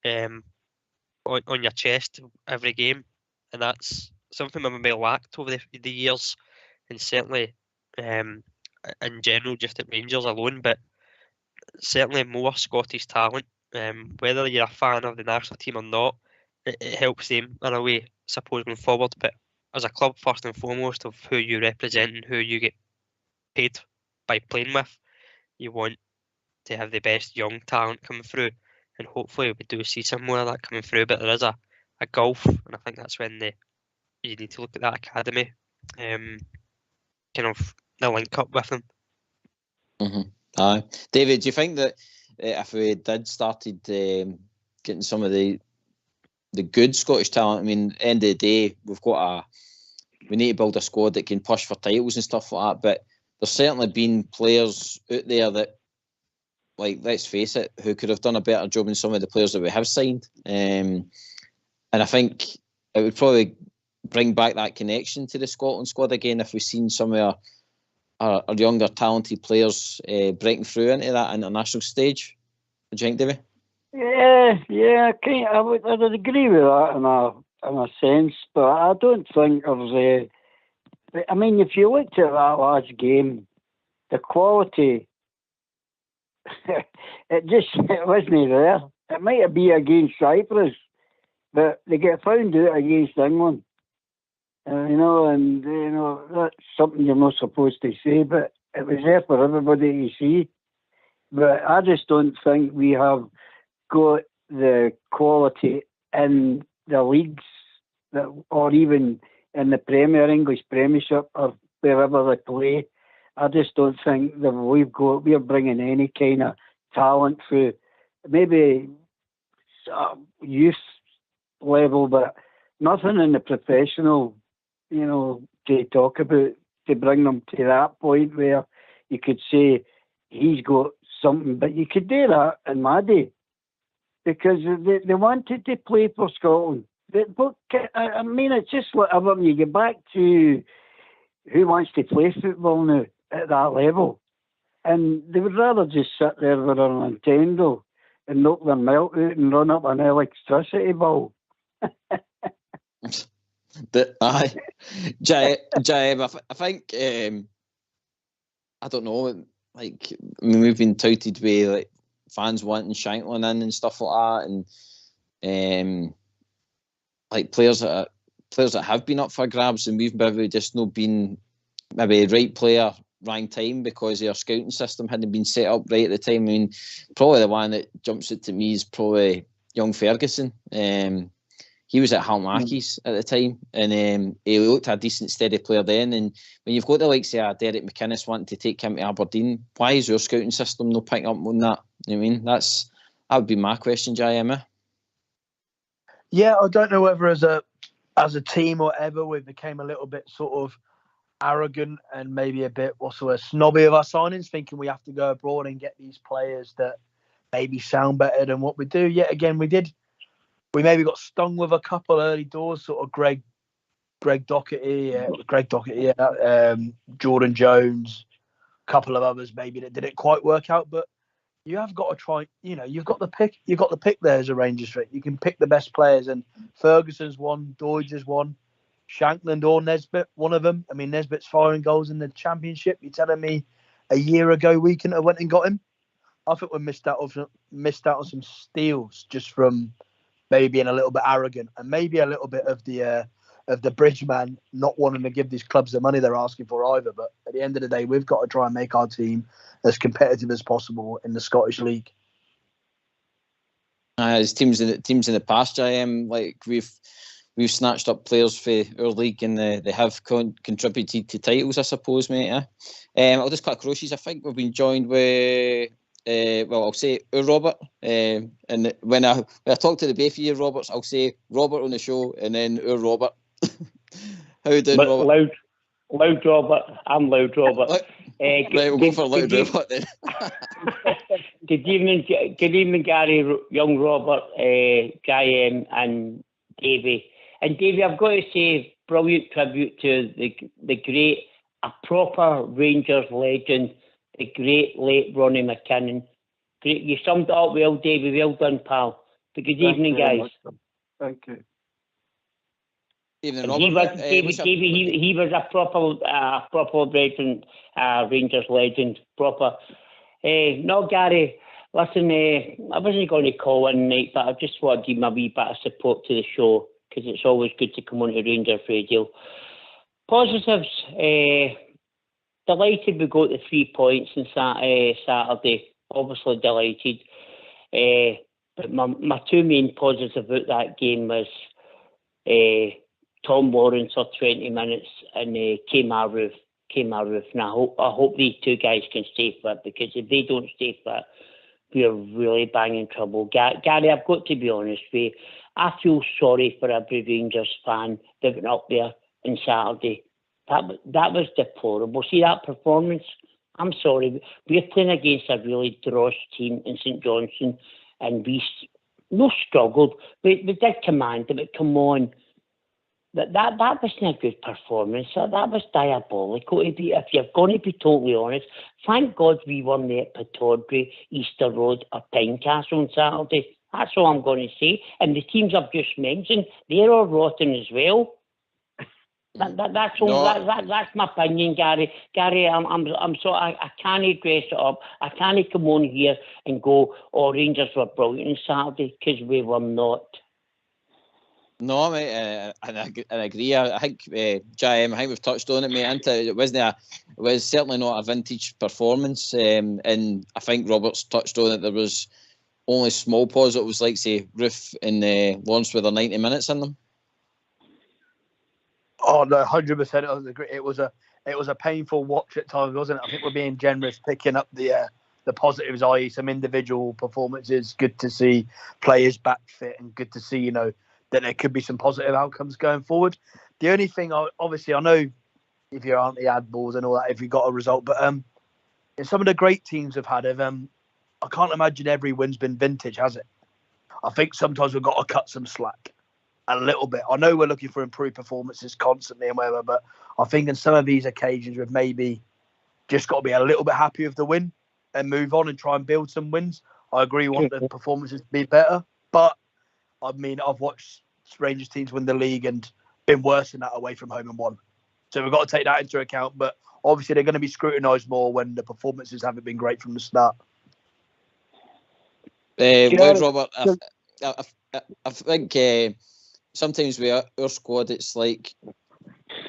on your chest every game, and that's something that maybe lacked over the years, and certainly in general, just at Rangers alone, but certainly more Scottish talent. Whether you're a fan of the national team or not, it helps them in a way, suppose, going forward. But as a club, first and foremost, of who you represent and who you get paid by playing with, you want to have the best young talent coming through, and hopefully we do see some more of that coming through. But there is a gulf, and I think that's when you need to look at that academy, kind of the link up with them.
Aye, David, do you think that if we did started getting some of the good Scottish talent, I mean, end of the day, we need to build a squad that can push for titles and stuff like that. But there's certainly been players out there that, like, let's face it, who could have done a better job than some of the players that we have signed. And I think it would probably bring back that connection to the Scotland squad again if we've seen some of our younger talented players breaking through into that international stage. What do you think, Davey?
Yeah, I would agree with that in a sense, but I don't think there's I mean, if you looked at that last game, the quality, it wasn't there. It might have been against Cyprus, but they get found out against England. That's something you're not supposed to say, but it was there for everybody to see. But I just don't think we have got the quality in the leagues or even in the English Premiership or wherever they play. I just don't think that we're bringing any kind of talent through. Maybe youth level, but nothing in the professional, to talk about, to bring them to that point where you could say he's got something. But you could do that in my day because they wanted to play for Scotland. I mean, it's just like when you get back to who wants to play football now at that level. And they would rather just sit there with a Nintendo and knock their melt out and run up an electricity ball.
Aye, Jaime, I think I don't know. Like, I mean, we've been touted with like fans wanting Shankland in and stuff like that, and like players that have been up for grabs, and we've maybe just not been maybe right player, wrong time because our scouting system hadn't been set up right at the time. I mean, probably the one that jumps out to me is probably young Ferguson. He was at Halmaki's at the time, and he looked a decent, steady player then. And when you've got the likes of Derek McInnes wanting to take him to Aberdeen, why is your scouting system not picking up on that? You know what I mean? That would be my question, Jaime.
Yeah, I don't know whether as a team or ever we became a little bit sort of arrogant and maybe a bit snobby of our signings, thinking we have to go abroad and get these players that maybe sound better than what we do. Yet again, we did. We maybe got stung with a couple early doors, sort of Greg Doherty, Jordan Jones, a couple of others maybe that didn't quite work out. But you have got to try. You've got the pick. You've got the pick there as a Rangers fan. You can pick the best players, and Ferguson's one, Doidge is one, Shankland or Nesbitt, one of them. I mean, Nesbitt's firing goals in the Championship. You're telling me a year ago we couldn't have went and got him? I think we missed out on some steals just from maybe being a little bit arrogant and maybe a little bit of the bridge man not wanting to give these clubs the money they're asking for either. But at the end of the day, we've got to try and make our team as competitive as possible in the Scottish League.
As teams in the past, like we've snatched up players for our league and they have contributed to titles, I suppose, mate. I'll just cut across. I think we've been joined with. I'll say Robert, and when I talk to the both of you, Roberts, I'll say Robert on the show, and then Robert. How you doing, Robert?
Loud Robert. I'm Loud Robert.
Right, we'll go for Loud Robert then.
Good evening, Gary, young Robert, JM, and Davey. And Davey, I've got to say, brilliant tribute to the great, a proper Rangers legend. The great late Ronnie McKinnon. Great, you summed it up well, Davey. Well done, pal. But good evening, guys.
Thank you.
Evening, Robert.
He was a proper veteran Rangers legend. Proper. No, Gary. Listen, I wasn't going to call in tonight, but I just wanted to give my wee bit of support to the show because it's always good to come on to Rangers Radio. Positives. Delighted we got the 3 points on Saturday. Obviously delighted. But my two main positives about that game was Tom Lawrence for 20 minutes and Kay Maroof came out of, and I hope these two guys can stay fit, because if they don't stay fit, we're really banging trouble. Gary, I've got to be honest with you. I feel sorry for every Rangers fan that went up there on Saturday. That was deplorable. See that performance? I'm sorry. We're playing against a really dross team in St Johnstone, and we struggled. We did command them, but come on. That wasn't a good performance. That was diabolical. If you're going to be totally honest, thank God we weren't at Pittodrie, Easter Road or Tynecastle on Saturday. That's all I'm going to say. And the teams I've just mentioned, they're all rotten as well. That's all.
No.
That's my opinion, Gary. Gary, I'm sorry. I can't dress it up. I can't come on here and go, "Oh, Rangers were brilliant on Saturday," because we were not.
No, mate, and I agree. I think, JM, I think we've touched on it, mate. It was certainly not a vintage performance, and I think Robert's touched on it. There was only small positives, like say Roofe and Lawrence with their 90 minutes in them.
Oh no, 100%. It was a painful watch at times, wasn't it? I think we're being generous, picking up the positives, i.e., some individual performances. Good to see players back fit, and good to see that there could be some positive outcomes going forward. The only thing, obviously, I know if you're anti-ad balls and all that, if you got a result, but some of the great teams have had, I can't imagine every win's been vintage, has it? I think sometimes we've got to cut some slack a little bit. I know we're looking for improved performances constantly and whatever, but I think in some of these occasions we've maybe just got to be a little bit happy with the win and move on and try and build some wins. I agree, we want the performances to be better, but I mean, I've watched Rangers teams win the league and been worse than that away from home and won. So we've got to take that into account. But obviously, they're going to be scrutinised more when the performances haven't been great from the start.
Robert, I think sometimes with our squad, it's like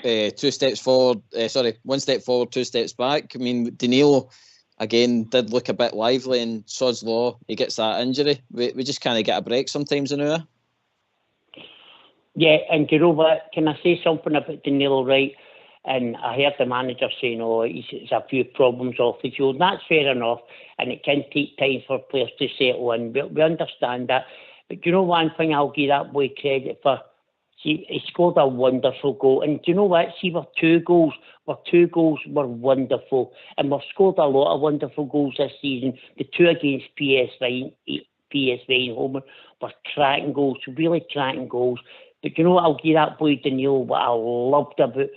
1 step forward, 2 steps back. I mean, Danilo, again, did look a bit lively, and sod's law, he gets that injury. We just kind of get a break sometimes in our.
Yeah, and you know what? Can I say something about Danilo, right? And I heard the manager saying, he's a few problems off the field. And that's fair enough, and it can take time for players to settle in. We understand that. But you know one thing I'll give that boy credit for? See, he scored a wonderful goal. And do you know what? See, our two goals were wonderful. And we've scored a lot of wonderful goals this season. The two against PSV and Homer were cracking goals, really cracking goals. But you know what? I'll give that boy Danilo what I loved about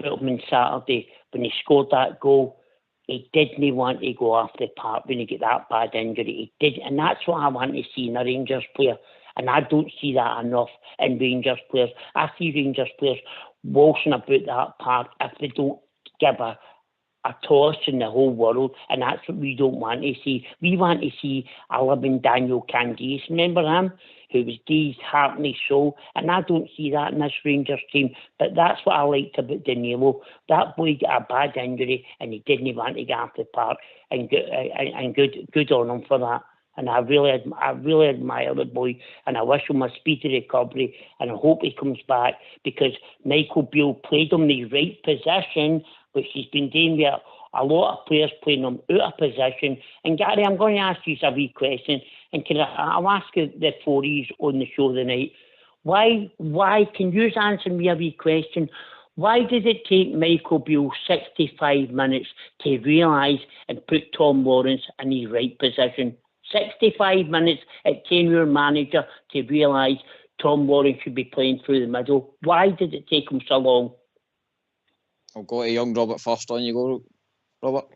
him on Saturday when he scored that goal. He didn't want to go off the park when he got that bad injury. He did, and that's what I want to see in a Rangers player. And I don't see that enough in Rangers players. I see Rangers players waltzing about that park if they don't give a toss in the whole world, and that's what we don't want to see. We want to see a living Daniel Candeias. Remember him? Who was Dee's heart and his soul, and I don't see that in this Rangers team. But that's what I liked about Danilo. That boy got a bad injury, and he didn't want to get off the park, and good on him for that. And I really admire the boy, and I wish him a speedy recovery, and I hope he comes back, because Michael Beale played him in the right position, which he's been doing with a lot of players playing him out of position. And Gary, I'm going to ask you a wee question, and I'll ask you the four E's on the show tonight. Why can you answer me a wee question? Why did it take Michael Beale 65 minutes to realise and put Tom Lawrence in his right position? 65 minutes at tenure manager to realise Tom Lawrence should be playing through the middle. Why did it take him so long?
I'll go to young Robert first. On you go, Robert.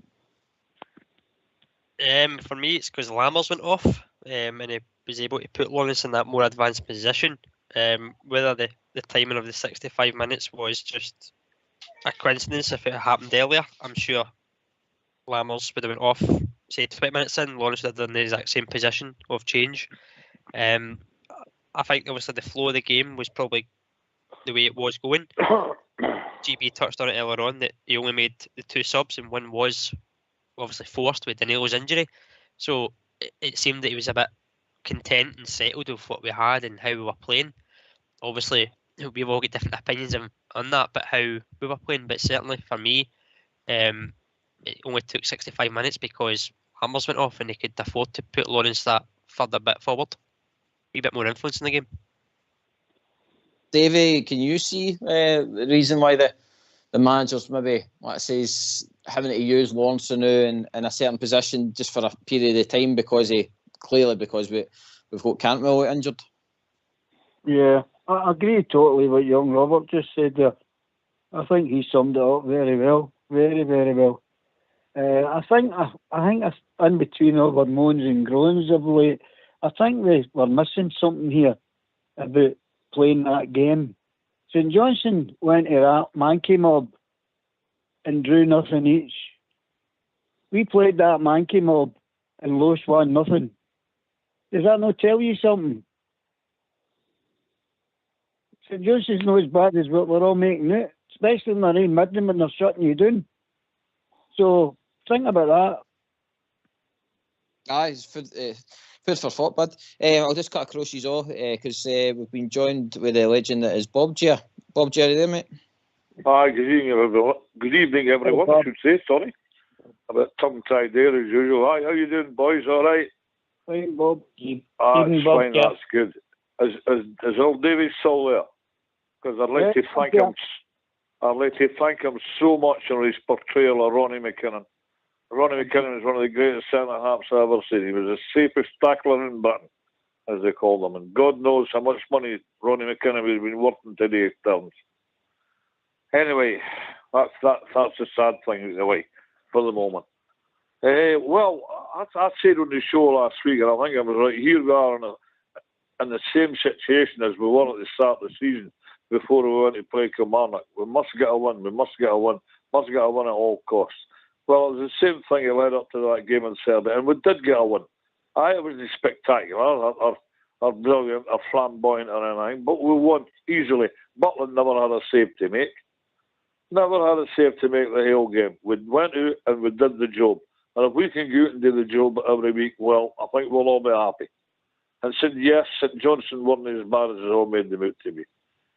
For me, it's because Lammers went off, and he was able to put Lawrence in that more advanced position. Whether the timing of the 65 minutes was just a coincidence, if it happened earlier, I'm sure Lammers would have went off, say 20 minutes in. Lawrence would have done the exact same position of change. I think obviously the flow of the game was probably the way it was going. GB touched on it earlier on that he only made the two subs, and one was obviously forced with Danilo's injury. So it seemed that he was a bit content and settled with what we had and how we were playing. Obviously, we've all got different opinions on on that, but how we were playing. But certainly for me, it only took 65 minutes because Hammers went off and they could afford to put Lawrence that further bit forward, a bit more influence in the game.
Davey, can you see the reason why the manager's maybe, let's say, having to use Lawrence now in a certain position just for a period of time because we've got Cantwell injured?
Yeah, I agree totally with what young Robert just said there. I think he summed it up very well, very, very well. I think it's in between all our moans and groans of late. I think they were missing something here about playing that game. St Johnstone went to that Mankey mob and drew nothing each. We played that Mankey mob and lost 1-0. Does that not tell you something? St Johnstone's not as bad as what we're all making it, especially when they're in Midland when they're shutting you down. So think about that.
It's food for thought, bud. I'll just cut across you all because we've been joined with a legend that is Bob Ger. Bob Ger, are you there, mate?
Hi, good evening, everyone. Good evening, everyone. I should say, sorry. A bit tongue-tied there as usual. Hi, how you doing, boys? All right?
Fine, Bob.
It's fine, that's good. Is old David still there? Because I'd like to thank him. I'd like to thank him so much on his portrayal of Ronnie McKinnon. Ronnie McKinnon is one of the greatest centre-halves I've ever seen. He was the safest tackler in Britain, as they call them. And God knows how much money Ronnie McKinnon has been worth in today's terms. Anyway, that's a sad thing in a way for the moment. Well, I said on the show last week, and I think I was right, here we are in the same situation as we were at the start of the season before we went to play Kilmarnock. We must get a win. We must get a win. Must get a win at all costs. Well, it was the same thing that led up to that game on Saturday, and we did get a win. It wasn't spectacular or brilliant or flamboyant or anything, but we won easily. Butland never had a save to make. Never had a save to make the whole game. We went out and we did the job. And if we can go out and do the job every week, well, I think we'll all be happy. And said, yes, St Johnstone weren't as bad as they all made them out to be.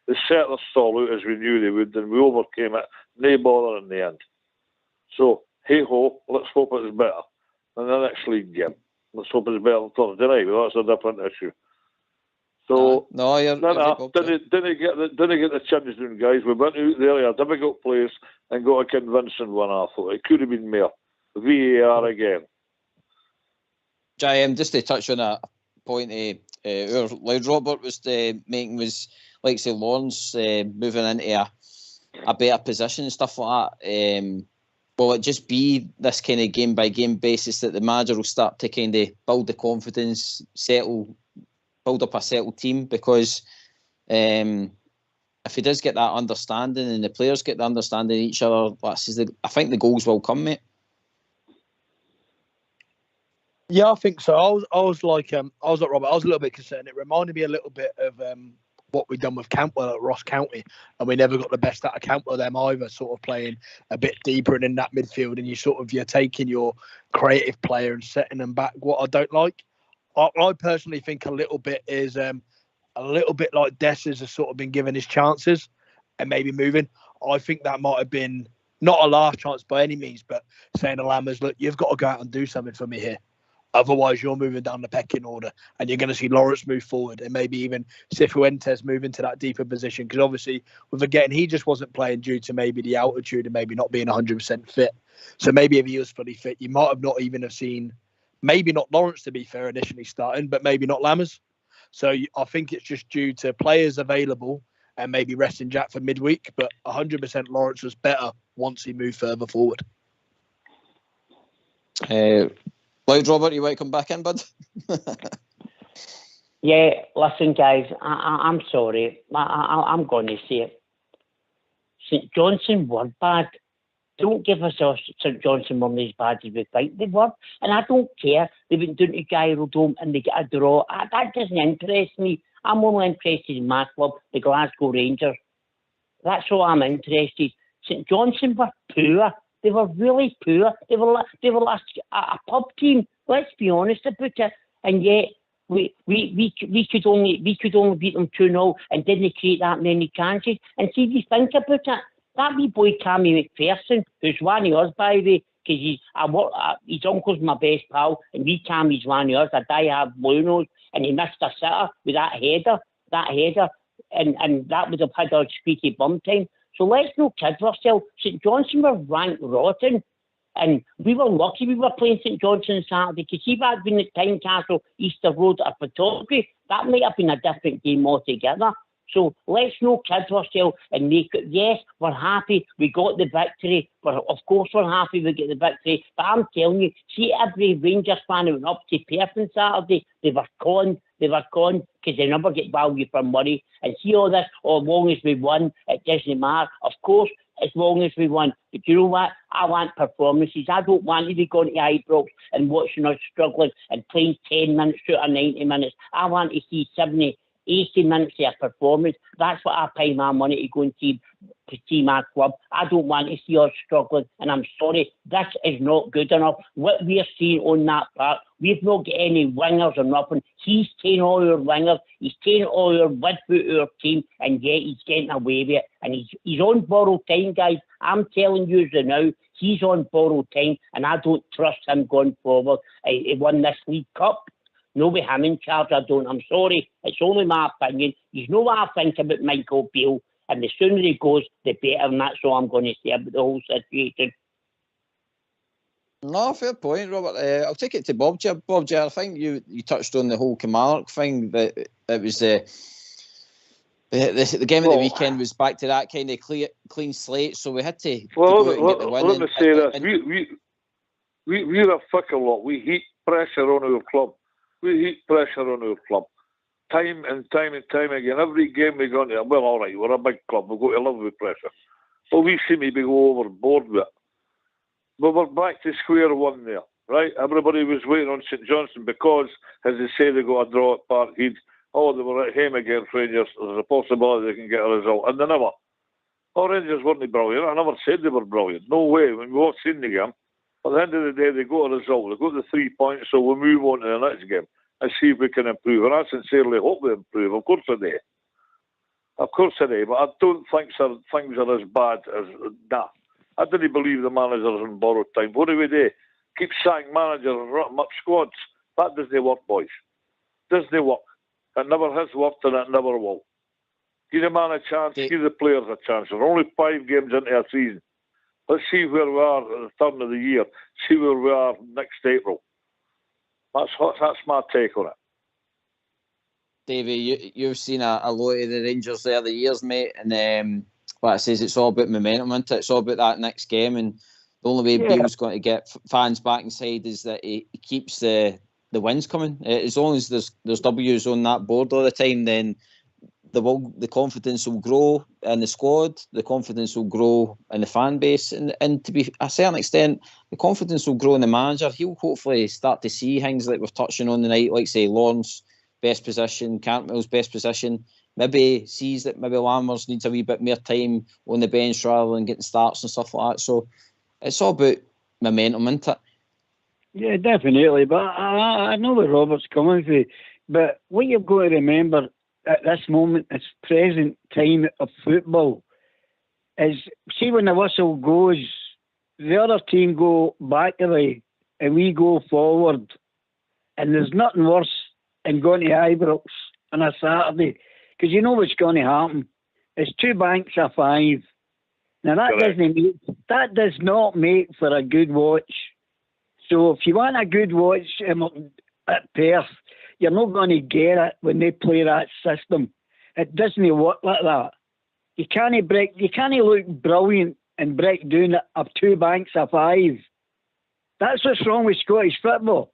They set their stall out as we knew they would, and we overcame it. No bother in the end. So, hey-ho, let's hope it's better than the next league game. Let's hope it's better than Thursday night, but that's a different issue. So, didn't get the chins down, guys. We went out there, a difficult place, and got a convincing one, I thought. It could have been more. VAR again.
Just to touch on a point Loud Robert was making was, like say, Lawrence moving into a better position and stuff like that. Will it just be this kind of game by game basis that the manager will start to kind of build the confidence, build up a settled team? Because if he does get that understanding and the players get the understanding of each other, I think the goals will come, mate.
Yeah, I think so. I was like Robert. I was a little bit concerned. It reminded me a little bit of what we've done with Cantwell at Ross County, and we never got the best out of Cantwell them either. Sort of playing a bit deeper and in that midfield, and you're taking your creative player and setting them back. What I don't like, I personally think a little bit like Dessers has sort of been given his chances and maybe moving. I think that might have been not a last chance by any means, but saying to Lammers, look, you've got to go out and do something for me here. Otherwise, you're moving down the pecking order, and you're going to see Lawrence move forward, and maybe even Cifuentes move into that deeper position. Because obviously, we're forgetting he just wasn't playing due to maybe the altitude and maybe not being 100% fit. So maybe if he was fully fit, you might have not even have seen, maybe not Lawrence to be fair initially starting, but maybe not Lammers. So I think it's just due to players available and maybe resting Jack for midweek. But 100% Lawrence was better once he moved further forward.
Loud Robert, you want to come back in, bud?
Yeah, listen, guys, I'm sorry. I'm going to say it. St Johnstone were bad. Don't give us St Johnstone weren't as bad as we think they were. And I don't care. They went down to Gyrodome and they get a draw. That doesn't interest me. I'm only interested in my club, the Glasgow Rangers. That's all I'm interested. St Johnstone were poor. They were really poor. They were like a pub team. Let's be honest about it. And yet, we could only beat them 2-0 and didn't create that many chances. And see, if you think about it, that wee boy Cammy McPherson, who's one of us, by the way, because his uncle's my best pal, and wee Cammy's one of us, a die-hard blue nose, and he missed a sitter with that header, and that would have had our squeaky bum time. So let's not kid ourselves. St Johnstone were ranked rotten, and we were lucky we were playing St Johnstone Saturday, because if I'd been at Tynecastle, Easter Road, or Photography, that might have been a different game altogether. So let's not kid ourselves and make it. Yes, we're happy we got the victory. Of course we're happy we get the victory. But I'm telling you, see every Rangers fan who went up to Perth on Saturday, they were conned because they never get value for money. And see all this, as long as we won, it doesn't matter. Of course, as long as we won. But you know what? I want performances. I don't want to be going to Ibrox and watching us struggling and playing 10 minutes out of 90 minutes. I want to see 70, 80 minutes of performance. That's what I pay my money to go and see my club. I don't want to see us struggling, and I'm sorry, this is not good enough. What we're seeing on that part, we've not got any wingers or nothing. He's taking all our wingers, he's taking all our midfoot of our team, and yet he's getting away with it. And he's on borrowed time, guys. I'm telling you now, he's on borrowed time, and I don't trust him going forward. He won this League Cup. No, with him in charge, I don't. I'm sorry. It's only my opinion. You know what I think about Michael Beale, and the sooner he goes, the better, and that's all I'm going to say about the whole situation.
No, fair point, Robert. I'll take it to Bob J. Bob J, I think you touched on the whole Kilmarnock thing, that it was the game of the weekend was back to that kind of clean slate, so we had to go out and get the win.
Let me say this. We're a fickle lot. We heap pressure on our club. We heap pressure on our club. Time and time again. Every game we go into, well, all right, we're a big club. We've got to live with pressure. But we seem to be go overboard with it. But we're back to square one there, right? Everybody was waiting on St Johnstone because, as they say, they got a draw at Parkhead. Oh, they were at home against Rangers. There's a possibility they can get a result. And they never. Oh, Rangers weren't brilliant. I never said they were brilliant. No way. When we watched in the game, at the end of the day, they got a result. They got the 3 points, so we'll move on to the next game and see if we can improve. And I sincerely hope we improve. Of course I do. Of course I do. But I don't think things are as bad as that. I didn't believe the managers on borrowed time. What do we do? Keep sacking managers and rutting up squads. That doesn't work, boys. Doesn't work. It never has worked and it never will. Give the man a chance. Give the players a chance. We're only 5 games into a season. Let's see where we are at the turn of the year. See where we are next April. That's my take on it.
Davey, you've seen a lot of the Rangers there the years, mate, and like I says, it's all about momentum, isn't it? It's all about that next game, and the only way Beale's going to get fans back inside is that he keeps the wins coming. As long as there's W's on that board all the time, then the confidence will grow in the squad, the confidence will grow in the fan base, and to be a certain extent, the confidence will grow in the manager. He'll hopefully start to see things like we're touching on tonight, like say Lawrence best position, Cantwell's best position. Maybe sees that maybe Lammers needs a wee bit more time on the bench rather than getting starts and stuff like that. So it's all about momentum, isn't it?
Yeah, definitely. But I know where Robert's coming from. But what you've got to remember at this moment, this present time of football, is see when the whistle goes, the other team go back away and we go forward. And there's nothing worse than going to Ibrox on a Saturday, because you know what's going to happen. It's 2 banks of 5. Now that does not make for a good watch. So if you want a good watch at Perth, you're not going to get it when they play that system. It doesn't work like that. You can't look brilliant and break down up 2 banks of 5. That's what's wrong with Scottish football.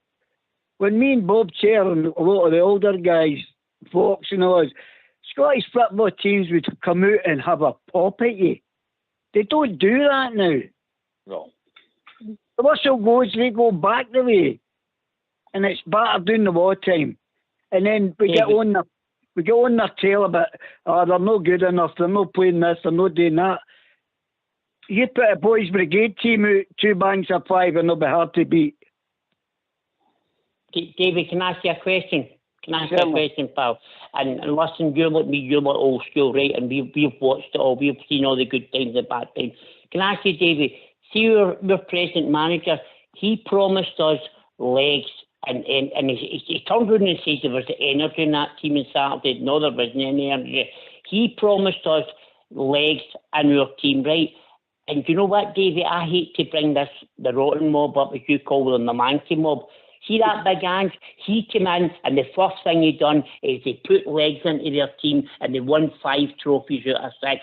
When me and Bob Chair and a lot of the older guys, Fox and all, Scottish football teams would come out and have a pop at you. They don't do that now.
No.
The whistle goes, they go back the way. And it's battered down the war time. And then we get on their tail about, they're not good enough, they're not playing this, they're not doing that. You put a boys' brigade team out, 2 banks of 5, and they'll be hard to beat.
David, can I ask you a question? Can I ask you a question, pal? And listen, you're like me, you're like old school, right? And we've watched it all. We've seen all the good times and the bad times. Can I ask you, Davey, see your present manager, he promised us legs, and he turned around and said there was energy in that team on Saturday. No, there wasn't any energy. He promised us legs in our team, right? And you know what, Davey? I hate to bring the rotten mob up, as you call them, the Mankey mob. See that big Ange? He came in, and the first thing he done is they put legs into their team, and they won 5 trophies out of 6.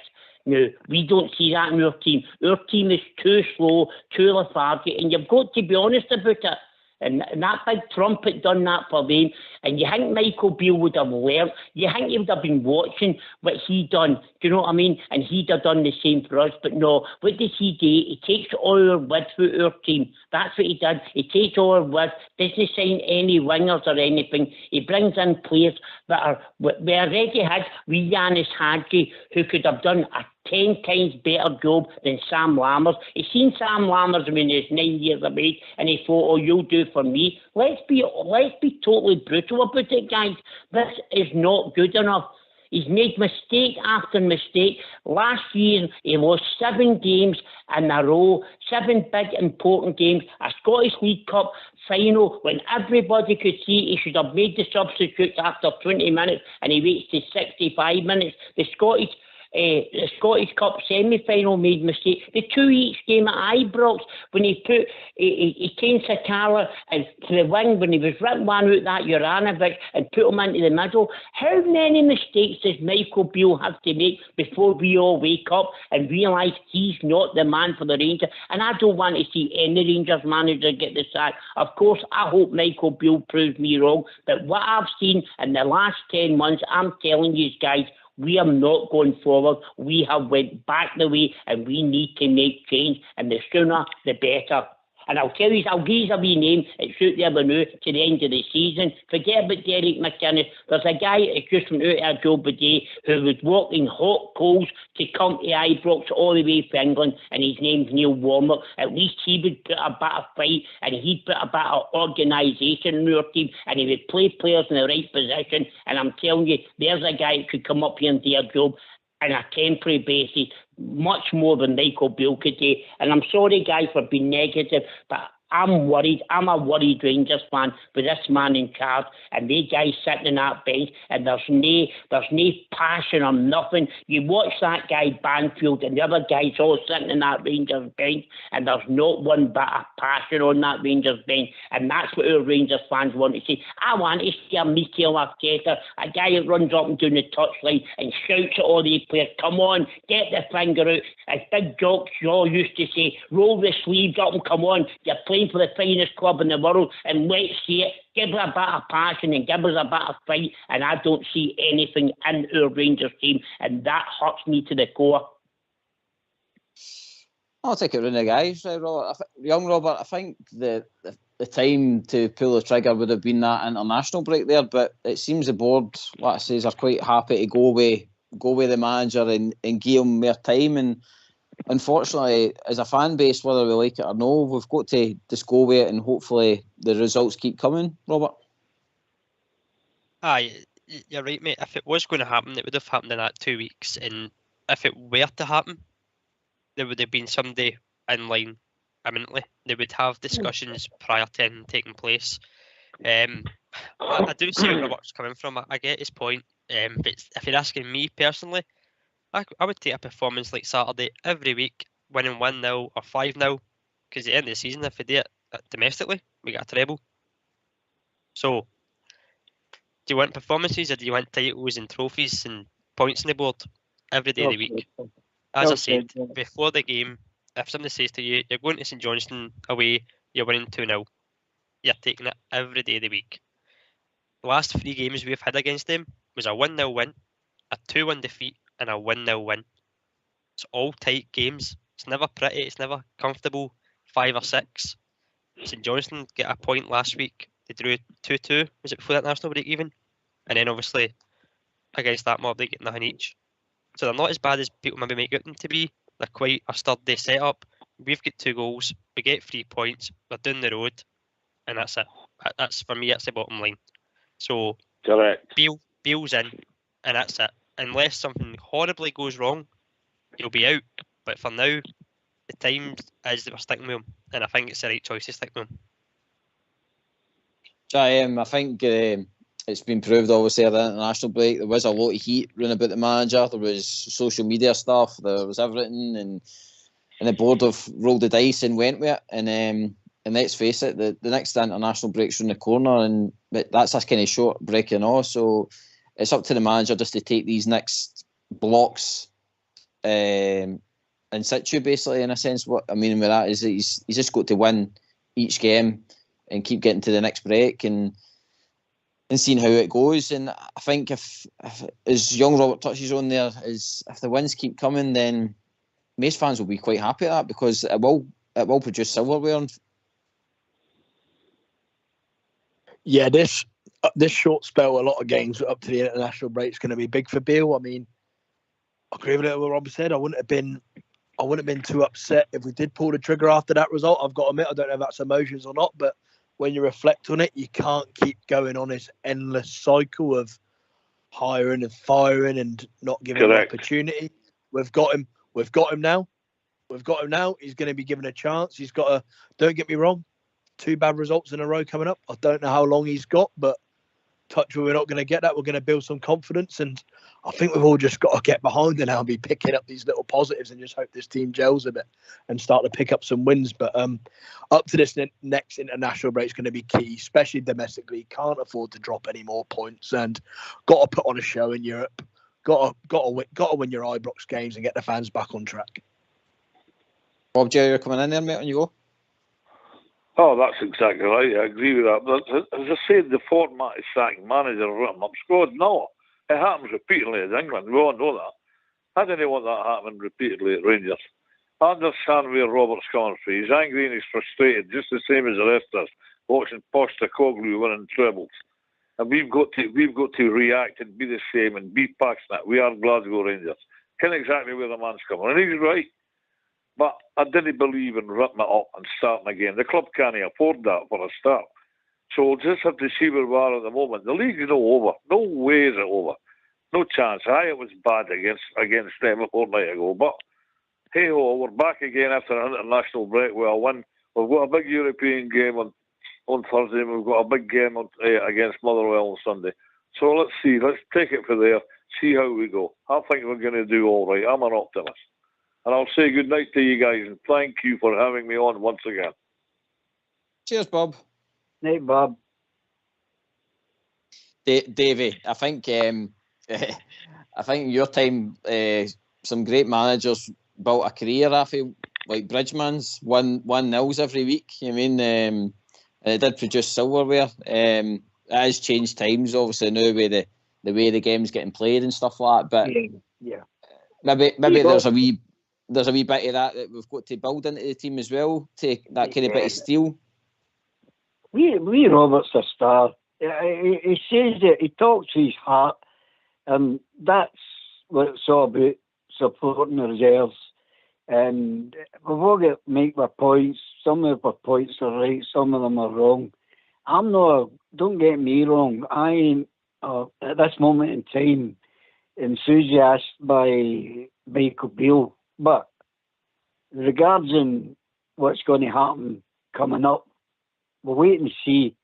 No, we don't see that in our team. Our team is too slow, too lethargic, and you've got to be honest about it. And that big trumpet done that for them. And you think Michael Beale would have learned? You think he would have been watching what he done? Do you know what I mean? And he'd have done the same for us. But no, what does he do? He takes all our width with our team. That's what he did. He takes all our width, doesn't sign any wingers or anything. He brings in players that are, we already had Yanis Hadji, who could have done a 10 times better job than Sam Lammers. He's seen Sam Lammers when he was 9 years of age, and he thought, oh, you'll do for me. Let's be totally brutal about it, guys. This is not good enough. He's made mistake after mistake. Last year, he lost 7 games in a row, 7 big important games, a Scottish League Cup final when everybody could see he should have made the substitutes after 20 minutes, and he waits to 65 minutes. The Scottish Cup semi-final made mistake. The 2 each game at Ibrox, when he came Sakala and to the wing, when he was ripping one out that Juranovic and put him into the middle. How many mistakes does Michael Beale have to make before we all wake up and realise he's not the man for the Rangers? And I don't want to see any Rangers manager get the sack. Of course, I hope Michael Beale proves me wrong, but what I've seen in the last 10 months, I'm telling you guys, we are not going forward. We have went back the way, and we need to make change, and the sooner the better. And I'll tell you, I'll give you a wee name. It's out there now to the end of the season. Forget about Derek McInnes. There's a guy that just went out of a job today who was walking hot coals to come to Ibrox all the way from England, and his name's Neil Warnock. At least he would put a bit of fight, and he'd put a bit of organisation in our team, and he would play players in the right position. And I'm telling you, there's a guy who could come up here and do a job on a temporary basis, much more than Michael Beale could do. And I'm sorry, guys, for being negative, but I'm worried. I'm a worried Rangers fan with this man in charge, and they guys sitting in that bench, and there's no passion or nothing. You watch that guy Banfield and the other guys all sitting in that Rangers bench, and there's not one bit of passion on that Rangers bench, and that's what our Rangers fans want to see. I want to see a Mikel Arteta, a guy that runs up and down the touchline and shouts at all these players, come on, get the finger out. As Big Jock Shaw used to say, roll the sleeves up and come on, you're playing for the finest club in the world, and let's see it. Give us a bit of passion and give us a bit of fight, and I don't see anything in our Rangers team, and that hurts me to the core.
I'll take it round the guys, Robert. Young Robert, I think the time to pull the trigger would have been that international break there, but it seems the board, like I say, are quite happy to go with the manager and give him more time. And unfortunately, as a fan base, whether we like it or no, we've got to just go with it, and hopefully the results keep coming, Robert.
Aye, you're right, mate. If it was going to happen, it would have happened in that 2 weeks. And if it were to happen, there would have been somebody in line imminently. They would have discussions prior to it taking place. I do see where Robert's coming from. I get his point. But if you're asking me personally, I would take a performance like Saturday every week, winning 1-0 or 5-0, because at the end of the season, if we do it domestically, we get a treble. So, do you want performances, or do you want titles and trophies and points on the board every day of the week? As I said, before the game, if somebody says to you, you're going to St Johnstone away, you're winning 2-0, you're taking it every day of the week. The last 3 games we've had against them was a 1-0 win, a 2-1 defeat, and a 1-0 win. It's all tight games. It's never pretty. It's never comfortable. 5 or 6. St Johnstone get a point last week. They drew 2-2. Was it before that national break even? And then obviously against that mob they get nothing each. So they're not as bad as people maybe make out them to be. They're quite a sturdy setup. We've got 2 goals. We get 3 points. We're down the road, and that's it. That's for me. That's the bottom line. So
Correct.
Beale's in, and that's it. Unless something horribly goes wrong, he'll be out. But for now, the time is that we're sticking with him, and I think it's the right choice to stick with him.
I think it's been proved, obviously, at the international break. There was a lot of heat running about the manager. There was social media stuff. There was everything, and the board have rolled the dice and went with it. And let's face it, the next international break's around the corner, and that's a kind of short break and all. So it's up to the manager just to take these next blocks in situ, basically, in a sense. What I mean with that is that he's just got to win each game and keep getting to the next break and seeing how it goes. And I think if as young Robert touches on there, is if the wins keep coming, then Mace fans will be quite happy at that, because it will produce silverware.
Yeah, this short spell, a lot of games up to the international break is going to be big for Beale. I mean, I agree with what Rob said. I wouldn't have been too upset if we did pull the trigger after that result. I've got to admit, I don't know if that's emotions or not, but when you reflect on it, you can't keep going on this endless cycle of hiring and firing and not giving him an opportunity. We've got him now. He's going to be given a chance. He's got to, don't get me wrong, 2 bad results in a row coming up. I don't know how long he's got, but touch wood, we're not going to get that. We're going to build some confidence, and I think we've all just got to get behind it now and be picking up these little positives and just hope this team gels a bit and start to pick up some wins. But up to this next international break is going to be key, especially domestically. Can't afford to drop any more points, and got to put on a show in Europe. Got to win your Ibrox games and get the fans back on track.
Bob, Jerry, you're coming in there, mate, on you go.
Oh, that's exactly right. I agree with that. But as I said, the format is sacking manager, written up squad. No, it happens repeatedly in England. We all know that. I didn't want that happening repeatedly at Rangers. I understand where Robert's coming from. He's angry and he's frustrated, just the same as the rest of us, watching Postecoglou winning trebles. And we've got to react and be the same and be passionate. We are Glasgow Rangers. Kind of exactly where the man's coming. And he's right. But I didn't believe in ripping it up and starting again. The club can't afford that for a start. So we'll just have to see where we are at the moment. The league's not over. No way is it over. No chance. It was bad against them a fortnight ago. But hey ho, we're back again after an international break. We'll win. We've got a big European game on Thursday, and we've got a big game against Motherwell on Sunday. So let's see. Let's take it from there. See how we go. I think we're going to do all right. I'm an optimist. And I'll say good night to you guys, and thank you for having me on once again.
Cheers, Bob.
Night, Bob.
Davey, I think in your time, some great managers built a career off it, like Bridgman's, 1-0 every week. I mean, and it did produce silverware. It has changed times, obviously, now with the way the game's getting played and stuff like that. But
yeah.
Maybe there's a wee bit of that we've got to build into the team as well, take that kind of bit of steel.
We Robert's a star. He says it, he talks his heart, and that's what it's all about, supporting the reserves. And we've all got to make our points. Some of our points are right, some of them are wrong. Don't get me wrong, I ain't at this moment in time enthusiastic by Michael Beale. But regarding what's going to happen coming up, we'll wait and see.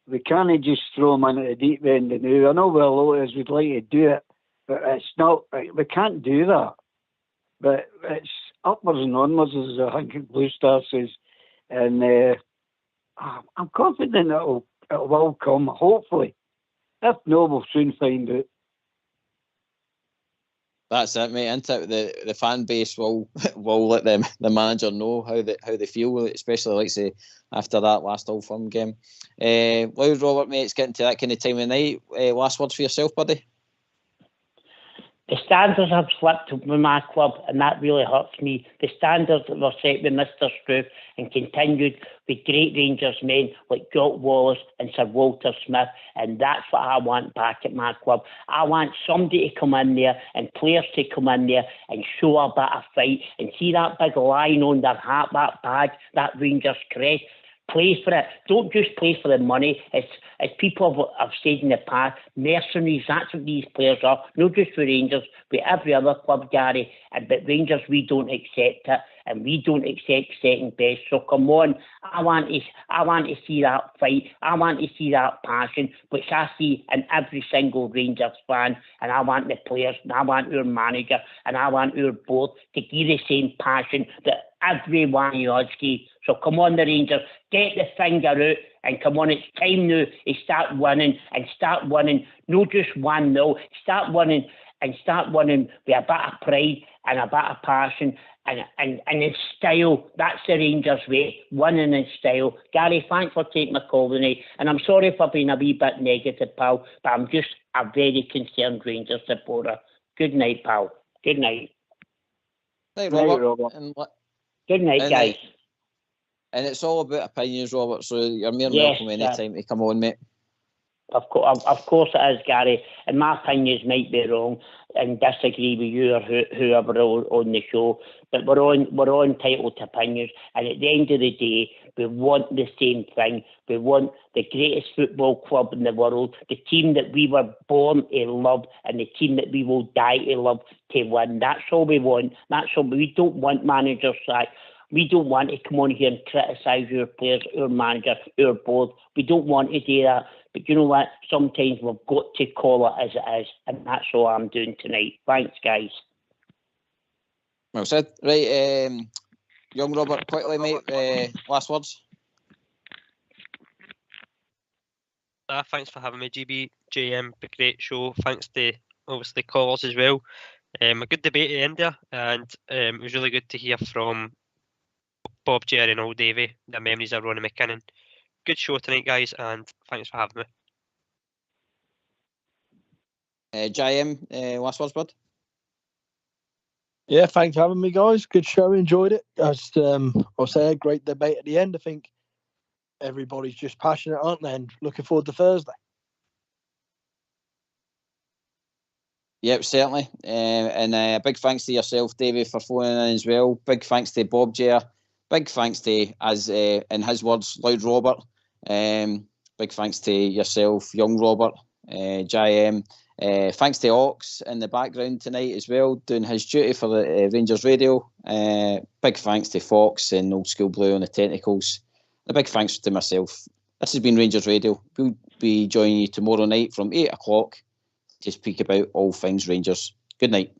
We can't just throw them into the deep end now. I know we're low as we'd like to do it, but it's not. We can't do that. But it's upwards and onwards, as I think Blue Star says, and I'm confident it will come. Hopefully, if not, we'll soon find out.
That's it, mate. Into the fan base will let the manager know how they feel, especially like say after that last Old Firm game. Loud Robert, mate, it's getting to that kind of time of night. Last words for yourself, buddy.
The standards have slipped with my club, and that really hurts me. The standards that were set with Mr. Struve and continued with great Rangers men like Jock Wallace and Sir Walter Smith, and that's what I want back at my club. I want somebody to come in there and players to come in there and show a bit of fight and see that big line on their hat, that badge, that Rangers crest. Play for it. Don't just play for the money. It's as people have said in the past, mercenaries. That's what these players are. Not just for Rangers, but every other club, Gary. But Rangers, we don't accept it, and we don't accept second best. So come on, I want to see that fight. I want to see that passion, which I see in every single Rangers fan. And I want the players, and I want our manager, and I want our board to give the same passion that every one of us give. So come on, the Rangers, get the finger out, and come on, it's time now to start winning, and start winning, not just 1-0, start winning, and start winning with a bit of pride and a bit of passion and in style. That's the Rangers way, winning in style. Gary, thanks for taking my call tonight, and I'm sorry for being a wee bit negative, pal, but I'm just a very concerned Rangers supporter. Good night, pal. Good night.
Night, Robert.
Good night, guys.
And it's all about opinions, Robert, so you're more than welcome anytime to come on, mate.
Of course it is, Gary. And my opinions might be wrong and disagree with you or whoever on the show, but we're all entitled to opinions. And at the end of the day, we want the same thing. We want the greatest football club in the world, the team that we were born to love, and the team that we will die to love to win. That's all we want. That's all. We don't want managers sacked. We don't want to come on here and criticise our players, our manager, our board. We don't want to do that. But you know what? Sometimes we've got to call it as it is. And that's all I'm doing tonight. Thanks, guys.
Well said. Right, young Robert, quickly, mate. Last words.
Thanks for having me, GB. JM, great show. Thanks to, obviously, callers as well. A good debate at the end there. And it was really good to hear from Bob, Jerry and Old Davey, the memories of Ronnie McKinnon. Good show tonight, guys, and thanks for having me.
JM, last words, bud?
Yeah, thanks for having me, guys. Good show, enjoyed it. As I said, great debate at the end. I think everybody's just passionate, aren't they? And looking forward to Thursday.
Yep, certainly. And a big thanks to yourself, Davey, for phoning in as well. Big thanks to Bob Jer. Big thanks to, as in his words, Loud Robert. Big thanks to yourself, young Robert, JM. Thanks to Ox in the background tonight as well, doing his duty for the Rangers Radio. Big thanks to Fox and Old School Blue on the technicals. A big thanks to myself. This has been Rangers Radio. We'll be joining you tomorrow night from 8 o'clock to speak about all things Rangers. Good night.